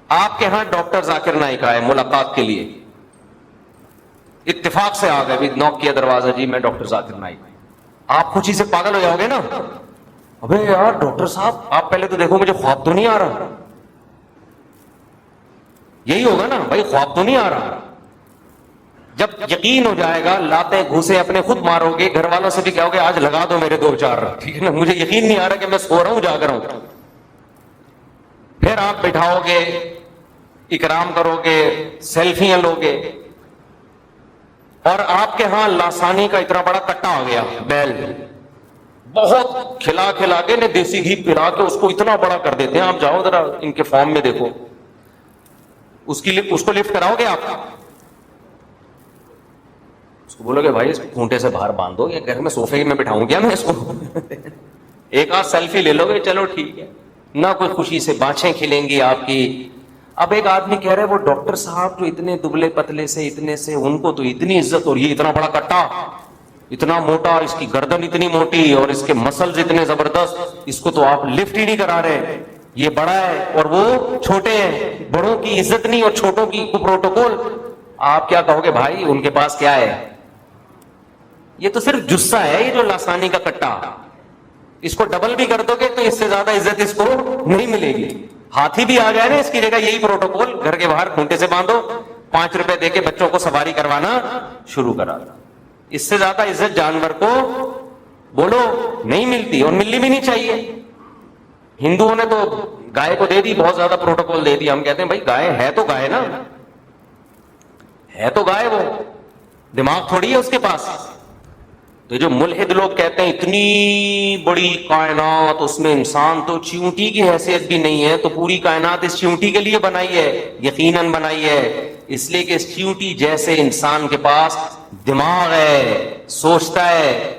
آپ کے ہاں ڈاکٹر ذاکر نائک آئے ملاقات کے لیے، اتفاق سے آ گئے، نوک کیا دروازہ، جی میں ڈاکٹر ذاکر نائک. آپ خوشی سے پاگل ہو جاؤ گے نا، ابے یار ڈاکٹر صاحب آپ پہلے تو دیکھو مجھے خواب تو نہیں آ رہا. یہی ہوگا نا بھائی، خواب تو نہیں آ رہا. جب یقین ہو جائے گا، لاتے گھوسے اپنے خود مارو گے، گھر والوں سے بھی کہو گے آج لگا دو میرے 2-4، ٹھیک ہے نا، مجھے یقین نہیں آ رہا کہ میں سو رہا ہوں جا کر ہوں. پھر آپ بٹھاؤ گے، اکرام کرو گے، سیلفیاں لو گے، اور آپ کے ہاں لاسانی کا اتنا بڑا کٹا آ گیا، بیل، بہت کھلا کھلا کے نے دیسی گھی پلا کے اس کو اتنا بڑا کر دیتے ہیں. آپ جاؤ ذرا ان کے فارم میں دیکھو، اس کو لفٹ کراؤ گے آپ؟ اس کو بولو گے بھائی اس کھونٹے سے باہر باندھو، یا گھر میں صوفے میں بٹھاؤں گیا میں اس کو. ایک آدھ سیلفی لے لو گے، چلو ٹھیک ہے، نہ کوئی خوشی سے بانچیں کھلیں گی آپ کی. اب ایک آدمی کہہ رہے وہ ڈاکٹر صاحب جو اتنے دبلے پتلے سے، اتنے سے، ان کو تو اتنی عزت، اور یہ اتنا بڑا کٹا، اتنا موٹا، اس کی گردن اتنی موٹی، اور اس کے مسلز اتنے زبردست، اس کو تو آپ لفٹ ہی نہیں کرا رہے. یہ بڑا ہے اور وہ چھوٹے ہیں، بڑوں کی عزت نہیں اور چھوٹوں کی پروٹوکول. آپ کیا کہو گے بھائی ان کے پاس کیا ہے؟ یہ تو صرف جسہ ہے، یہ جو لاسانی کا کٹا. اس کو ڈبل بھی کر دو گے تو اس سے زیادہ عزت اس کو نہیں ملے گی. ہاتھی بھی آ جائے نا اس کی جگہ، یہی پروٹوکول، گھر کے باہر کھونٹے سے باندھو، 5 روپے دے کے بچوں کو سواری کروانا شروع کرا. اس سے زیادہ عزت جانور کو بولو نہیں ملتی، اور ملنی بھی نہیں چاہیے. ہندوؤں نے تو گائے کو دے دی، بہت زیادہ پروٹوکول دے دیا. ہم کہتے ہیں بھائی گائے ہے تو گائے نا، ہے تو گائے، وہ دماغ تھوڑی ہے اس کے پاس. تو جو ملحد لوگ کہتے ہیں اتنی بڑی کائنات، اس میں انسان تو چیونٹی کی حیثیت بھی نہیں ہے، تو پوری کائنات اس چیونٹی کے لیے بنائی ہے، یقیناً بنائی ہے اس لیے کہ اس چیونٹی جیسے انسان کے پاس دماغ ہے، سوچتا ہے،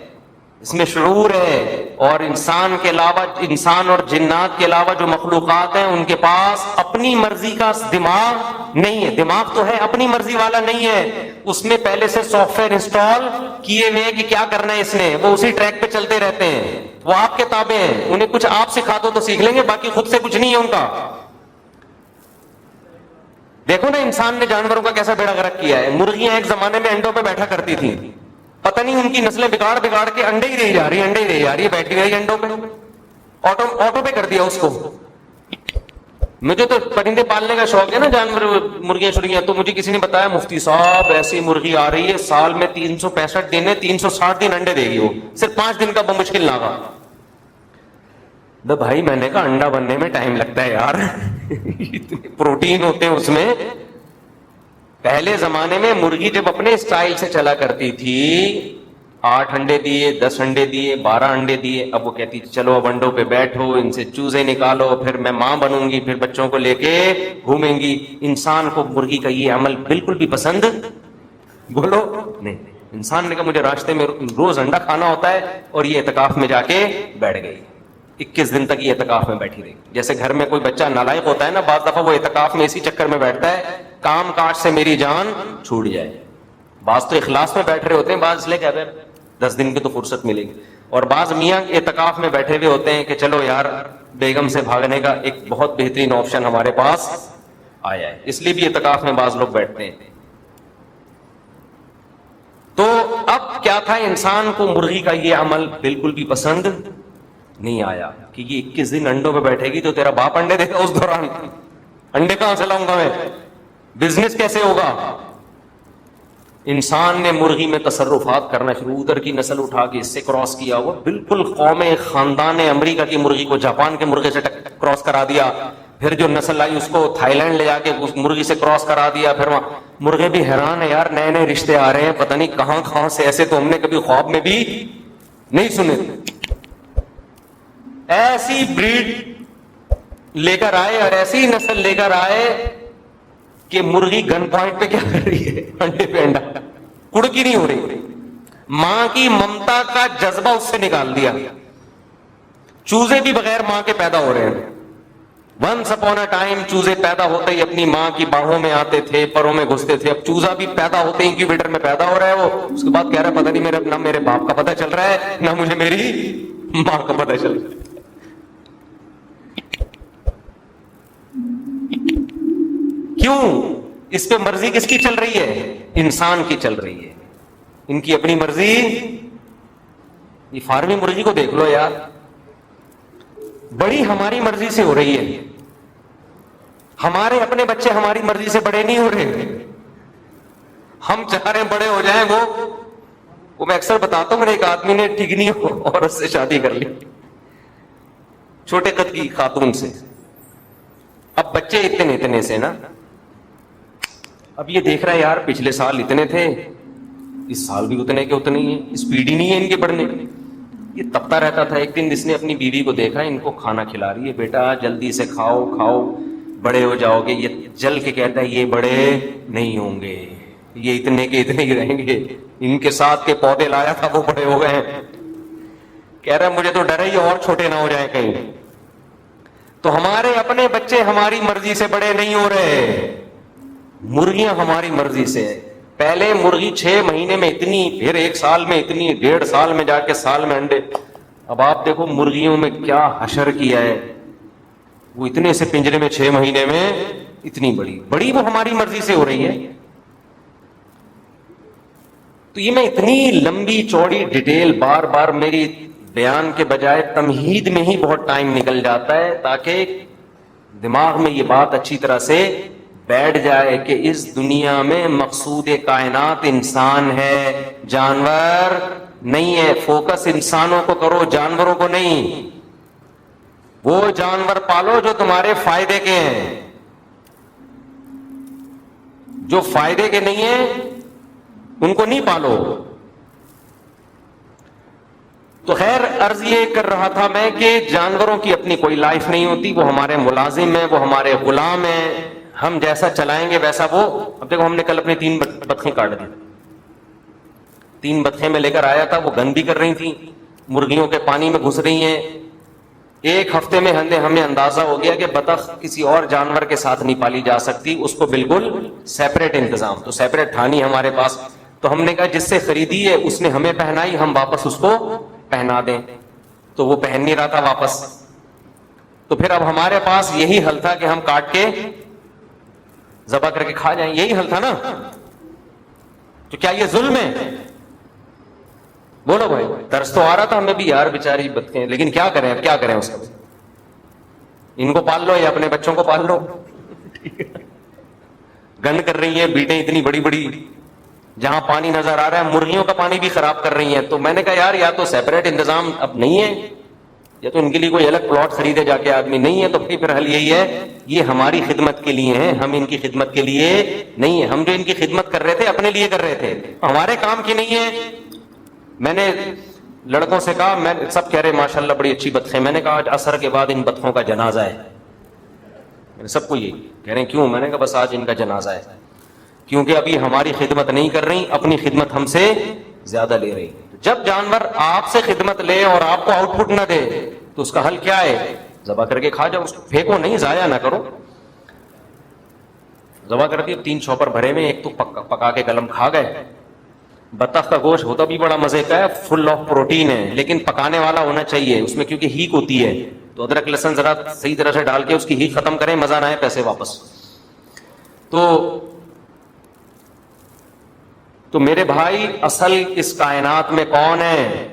اس میں شعور ہے. اور انسان کے علاوہ، انسان اور جنات کے علاوہ جو مخلوقات ہیں ان کے پاس اپنی مرضی کا دماغ نہیں ہے. دماغ تو ہے، اپنی مرضی والا نہیں ہے. اس میں پہلے سے سافٹ ویئر انسٹال کیے ہوئے کہ کیا کرنا ہے اس نے، وہ اسی ٹریک پہ چلتے رہتے ہیں. وہ آپ کے تابع ہیں، انہیں کچھ آپ سکھا دو تو سیکھ لیں گے، باقی خود سے کچھ نہیں ہے ان کا. دیکھو نا انسان نے جانوروں کا کیسا بیڑا غرق کیا ہے. مرغیاں ایک زمانے میں انڈوں پہ بیٹھا کرتی تھیں، پتہ نہیں ان کی نسلیں بگاڑ بگاڑ کے انڈے ہی رہ جا رہی ہے، بیٹھی رہی انڈوں پہ، آٹو پہ کر دیا اس کو. مجھے تو پرندے پالنے کا شوق ہے نا، جانور، مرغیاں شرغیاں، تو مجھے کسی نے بتایا مفتی صاحب ایسی مرغی آ رہی ہے سال میں 365 دن ہے، 360 دن انڈے دے گی، وہ صرف 5 دن کا بمشکل لاگا. بھائی میں نے کہا انڈا بننے میں ٹائم لگتا ہے یار، اتنے پروٹین ہوتے ہیں اس میں. پہلے زمانے میں مرغی جب اپنے اسٹائل سے چلا کرتی تھی، 8 انڈے دیے، 10 انڈے دیے، 12 انڈے دیے. اب وہ کہتی چلو اب انڈوں پہ بیٹھو، ان سے چوزے نکالو، پھر میں ماں بنوں گی، پھر بچوں کو لے کے گھومیں گی. انسان کو مرغی کا یہ عمل بالکل بھی پسند بولو نہیں. انسان نے کہا مجھے راستے میں روز انڈا کھانا ہوتا ہے، اور یہ اعتکاف میں جا کے بیٹھ گئی. 21 دن تک یہ اعتکاف میں بیٹھی رہی. جیسے گھر میں کوئی بچہ نالائق ہوتا ہے نا, بعض دفعہ وہ اعتکاف میں اسی چکر میں بیٹھتا ہے کام کاج سے میری جان چھوٹ جائے. بعض تو اخلاص میں بیٹھ رہے ہوتے ہیں, بعض لے کہ 10 دن کی تو فرصت ملے گی, اور بعض میاں اعتکاف میں بیٹھے ہوئے ہوتے ہیں کہ چلو یار بیگم سے بھاگنے کا ایک بہت بہترین آپشن ہمارے پاس آیا ہے, اس لیے بھی اعتکاف میں بعض لوگ بیٹھتے ہیں. تو اب کیا تھا, انسان کو مرغی کا یہ عمل بالکل بھی پسند نہیں آیا کہ یہ 21 دن انڈوں پہ بیٹھے گی تو تیرا باپ انڈے دے گا اس دوران, انڈے کہاں سے لاؤں گا میں, بزنس کیسے ہوگا. انسان نے مرغی میں تصرفات کرنا شروع, ادھر کی نسل اٹھا کے اس سے کراس کیا ہوا, بالکل قوم خاندان امریکہ کی مرغی کو جاپان کے مرغے سے کراس کرا دیا, پھر جو نسل آئی اس کو تھائی لینڈ لے جا کے اس مرغی سے کراس کرا دیا, پھر وہاں مرغے بھی حیران ہے یار نئے نئے رشتے آ رہے ہیں, پتہ نہیں کہاں کہاں سے, ایسے تو ہم نے کبھی خواب میں بھی نہیں سنے. ایسی بریڈ لے کر آئے اور ایسی نسل لے کر آئے کہ مرغی گن پوائنٹ پہ کیا کر رہی ہے, انڈے پہ انڈا, کڑکی نہیں ہو رہی. ماں کی ممتا کا جذبہ اس سے نکال دیا. چوزے بھی بغیر ماں کے پیدا ہو رہے ہیں. ونس اپون اے ٹائم چوزے پیدا ہوتے ہی اپنی ماں کی باہوں میں آتے تھے, پروں میں گھستے تھے. اب چوزا بھی پیدا ہوتے ہی انکیوبیٹر میں پیدا ہو رہا ہے, وہ اس کے بعد کہہ رہا ہے پتہ نہیں نہ میرے باپ کا پتہ چل رہا ہے نہ مجھے میری ماں کا پتہ چل رہا ہے. کیوں؟ اس پہ مرضی کس کی چل رہی ہے؟ انسان کی چل رہی ہے, ان کی اپنی مرضی. یہ فارمی مرغی کو دیکھ لو یار, بڑی ہماری مرضی سے ہو رہی ہے. ہمارے اپنے بچے ہماری مرضی سے بڑے نہیں ہو رہے, ہم چاہ رہے ہیں بڑے ہو جائیں. وہ میں اکثر بتاتا ہوں, میرے ایک آدمی نے ٹھگنی عورت سے شادی کر لی, چھوٹے قد کی خاتون سے. اب بچے اتنے سے نا, اب یہ دیکھ رہا ہے یار پچھلے سال اتنے تھے, اس سال بھی اتنے کے اتنے ہی ہیں, اسپیڈ ہی نہیں ہے ان کے بڑھنے کی. یہ تپتا رہتا تھا. ایک دن اس نے اپنی بیوی کو دیکھا, ان کو کھانا کھلا رہی ہے, بیٹا جلدی سے کھاؤ کھاؤ بڑے ہو جاؤ گے. یہ جل کے کہتا ہے یہ بڑے نہیں ہوں گے, یہ اتنے کے اتنے ہی رہیں گے. ان کے ساتھ کے پودے لایا تھا وہ بڑے ہو گئے ہیں. کہہ رہا مجھے تو ڈر ہے یہ اور چھوٹے نہ ہو جائیں کہیں. تو ہمارے اپنے بچے ہماری مرضی سے بڑے نہیں ہو رہے, مرغیاں ہماری مرضی سے. پہلے مرغی 6 مہینے میں اتنی, پھر 1 سال میں اتنی, 1.5 سال میں جا کے سال میں انڈے. اب آپ دیکھو مرغیوں میں کیا حشر کیا ہے, وہ اتنے سے پنجرے میں 6 مہینے میں اتنی بڑی وہ ہماری مرضی سے ہو رہی ہے. تو یہ میں اتنی لمبی چوڑی ڈیٹیل بار بار میری بیان کے بجائے تمہید میں ہی بہت ٹائم نکل جاتا ہے, تاکہ دماغ میں یہ بات اچھی طرح سے بیٹھ جائے کہ اس دنیا میں مقصود کائنات انسان ہے, جانور نہیں ہے. فوکس انسانوں کو کرو, جانوروں کو نہیں. وہ جانور پالو جو تمہارے فائدے کے ہیں, جو فائدے کے نہیں ہیں ان کو نہیں پالو. تو خیر عرض یہ کر رہا تھا میں کہ جانوروں کی اپنی کوئی لائف نہیں ہوتی, وہ ہمارے ملازم ہیں, وہ ہمارے غلام ہیں, ہم جیسا چلائیں گے ویسا وہ. اب دیکھو ہم نے کل اپنی 3 بطخیں کاٹ دی. 3 بطخیں میں لے کر آیا تھا, وہ گند بھی کر رہی تھیں, مرغیوں کے پانی میں گھس رہی ہیں. 1 ہفتے میں ہمیں اندازہ ہو گیا کہ بطخ کسی اور جانور کے ساتھ نہیں پالی جا سکتی, اس کو بالکل سیپریٹ انتظام. تو سیپریٹ تھا نہیں ہمارے پاس, تو ہم نے کہا جس سے خریدی ہے اس نے ہمیں پہنائی, ہم واپس اس کو پہنا دیں. تو وہ پہن نہیں رہا تھا واپس. تو پھر اب ہمارے پاس یہی حل تھا کہ ہم کاٹ کے ذبح کر کے کھا جائیں, یہی حل تھا نا. تو کیا یہ ظلم ہے؟ بولو بھائی. ترس تو آ رہا تھا ہمیں بھی یار بیچاری بطخیں, لیکن کیا کریں, اب کیا کریں اس کو. ان کو پال لو یا اپنے بچوں کو پال لو. گند کر رہی ہیں, بیٹیں اتنی بڑی بڑی, جہاں پانی نظر آ رہا ہے مرغیوں کا پانی بھی خراب کر رہی ہیں. تو میں نے کہا یار یا تو سیپریٹ انتظام اب نہیں ہے, یا تو ان کے لیے کوئی الگ پلاٹ خریدے جا کے آدمی, نہیں ہے تو پھر حل یہی ہے یہ ہماری خدمت کے لیے ہیں, ہم ان کی خدمت کے لیے نہیں ہے. ہم جو ان کی خدمت کر رہے تھے اپنے لیے کر رہے تھے, ہمارے کام کی نہیں ہے. میں نے لڑکوں سے کہا, میں سب کہہ رہے ماشاءاللہ بڑی اچھی بطخیں. میں نے کہا آج عصر کے بعد ان بطخوں کا جنازہ ہے. سب کو یہ کہہ رہے ہیں کیوں؟ میں نے کہا بس آج ان کا جنازہ ہے, کیونکہ ابھی ہماری خدمت نہیں کر رہی, اپنی خدمت ہم سے زیادہ لے رہی. جب جانور آپ سے خدمت لے اور آپ کو آؤٹ پٹ نہ دے تو اس کا حل کیا ہے؟ ذبح کر کے کھا جاؤ، اس کو پھینکو نہیں، ضائع نہ کرو. ذبح کر کے 3 چوپر بھرے میں، ایک تو پکا کے گلم کھا گئے. بطخ کا گوشت ہوتا بھی بڑا مزے کا ہے، فل آف پروٹین ہے، لیکن پکانے والا ہونا چاہیے، اس میں کیونکہ ہیٹ ہوتی ہے. تو ادرک لہسن ذرا صحیح طرح سے ڈال کے اس کی ہیٹ ختم کریں، مزہ نہ آئے پیسے واپس. تو میرے بھائی اصل اس کائنات میں کون ہے؟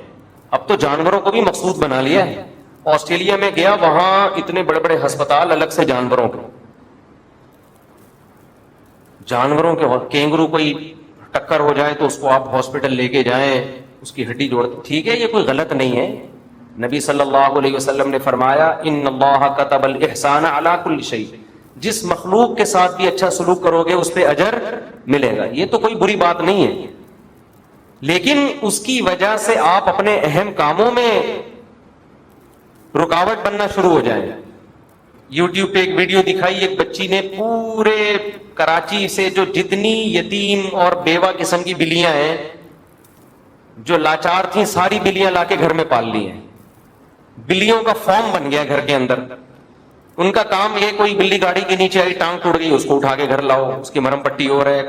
اب تو جانوروں کو بھی مقصود بنا لیا ہے. آسٹریلیا میں گیا، وہاں اتنے بڑے بڑے ہسپتال الگ سے جانوروں کے کینگرو کوئی ٹکر ہو جائے تو اس کو آپ ہاسپٹل لے کے جائیں، اس کی ہڈی جوڑ. ٹھیک ہے، یہ کوئی غلط نہیں ہے. نبی صلی اللہ علیہ وسلم نے فرمایا ان اللہ کتب الاحسان علی کل شیء، جس مخلوق کے ساتھ بھی اچھا سلوک کرو گے اس پہ اجر ملے گا. یہ تو کوئی بری بات نہیں ہے، لیکن اس کی وجہ سے آپ اپنے اہم کاموں میں رکاوٹ بننا شروع ہو جائیں. یوٹیوب پہ ایک ویڈیو دکھائی، ایک بچی نے پورے کراچی سے جو جتنی یتیم اور بیوہ قسم کی بلیاں ہیں جو لاچار تھیں، ساری بلیاں لا کے گھر میں پال لی ہیں. بلیوں کا فارم بن گیا گھر کے اندر. ان کا کام یہ، کوئی بلی گاڑی کے نیچے آئی، ٹانگ ٹوٹ گئی، اس کو اٹھا کے گھر لاؤ، اس کی مرہم پٹی ہو رہا ہے.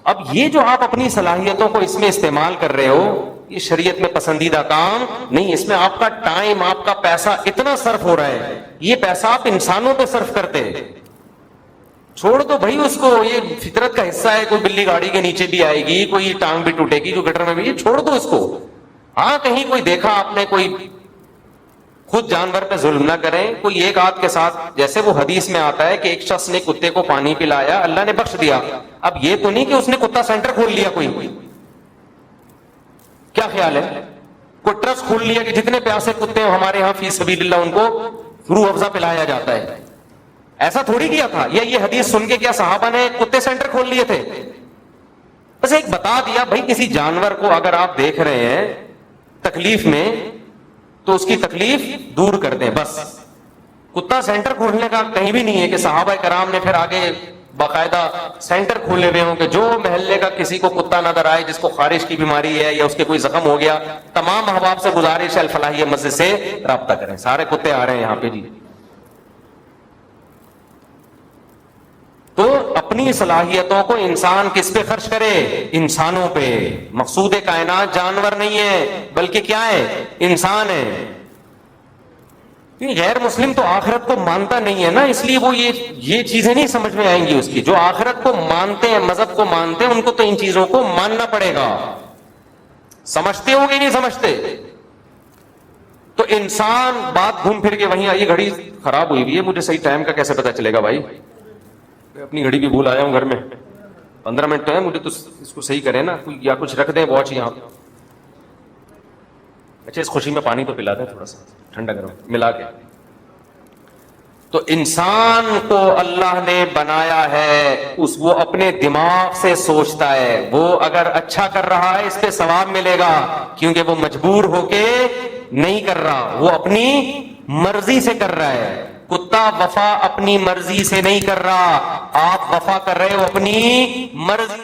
اب یہ جو آپ اپنی صلاحیتوں کو اس میں استعمال کر رہے ہو، یہ شریعت میں پسندیدہ کام نہیں. اس میں آپ کا ٹائم، آپ کا پیسہ اتنا صرف ہو رہا ہے، یہ پیسہ آپ انسانوں پہ صرف کرتے. چھوڑ دو بھائی اس کو، یہ فطرت کا حصہ ہے. کوئی بلی گاڑی کے نیچے بھی آئے گی، کوئی ٹانگ بھی ٹوٹے گی جو گٹر میں بھی، یہ چھوڑ دو اس کو. ہاں کہیں کوئی دیکھا آپ نے، کوئی خود جانور پہ ظلم نہ کریں. کوئی ایک آدھ کے ساتھ، جیسے وہ حدیث میں آتا ہے کہ ایک شخص نے کتے کو پانی پلایا، اللہ نے بخش دیا. اب یہ تو نہیں کہ اس نے کتا سینٹر کھول لیا. کوئی کیا خیال ہے؟ کوئی ٹرسٹ کھول لیا کہ جتنے پیاسے کتے ہیں ہمارے ہاں فی سبیل اللہ ان کو روح افزا پلایا جاتا ہے. ایسا تھوڑی کیا تھا. یہ حدیث سن کے کیا صحابہ نے کتے سینٹر کھول لیے تھے؟ بس ایک بتا دیا بھائی، کسی جانور کو اگر آپ دیکھ رہے ہیں تکلیف میں تو اس کی تکلیف دور کر دیں بس. کتا سینٹر کھولنے کا کہیں بھی نہیں ہے کہ صحابہ کرام نے پھر آگے باقاعدہ سینٹر کھولے ہوئے ہوں کہ جو محلے کا کسی کو کتا نظر آئے جس کو خارش کی بیماری ہے یا اس کے کوئی زخم ہو گیا، تمام احباب سے گزارش ہے الفلاحیہ مسجد سے رابطہ کریں. سارے کتے آ رہے ہیں یہاں پہ جی. تو اپنی صلاحیتوں کو انسان کس پہ خرچ کرے؟ انسانوں پہ. مقصود کائنات جانور نہیں ہے بلکہ کیا ہے؟ انسان ہے. غیر مسلم تو آخرت کو مانتا نہیں ہے نا، اس لیے وہ یہ چیزیں نہیں سمجھ میں آئیں گی اس کی. جو آخرت کو مانتے ہیں، مذہب کو مانتے ہیں، ان کو تو ان چیزوں کو ماننا پڑے گا. سمجھتے ہو گے نہیں سمجھتے؟ تو انسان بات گھوم پھر کے وہیں آئی. گھڑی خراب ہوئی ہوئی ہے، مجھے صحیح ٹائم کا کیسے پتا چلے گا بھائی؟ اپنی گھڑی بھی بھول آیا ہوں گھر میں. 15 منٹ تو ہے، مجھے تو اس کو صحیح کریں نا، یا کچھ رکھ دیں واچ یہاں. اچھا اس خوشی میں پانی تو پلا دیں تھوڑا سا ٹھنڈا گرم ملا کے. تو انسان کو اللہ نے بنایا ہے، وہ اپنے دماغ سے سوچتا ہے. وہ اگر اچھا کر رہا ہے اس پہ ثواب ملے گا، کیونکہ وہ مجبور ہو کے نہیں کر رہا، وہ اپنی مرضی سے کر رہا ہے. کتا وفا اپنی مرضی سے نہیں کر رہا، آپ وفا کر رہے ہو اپنی مرضی.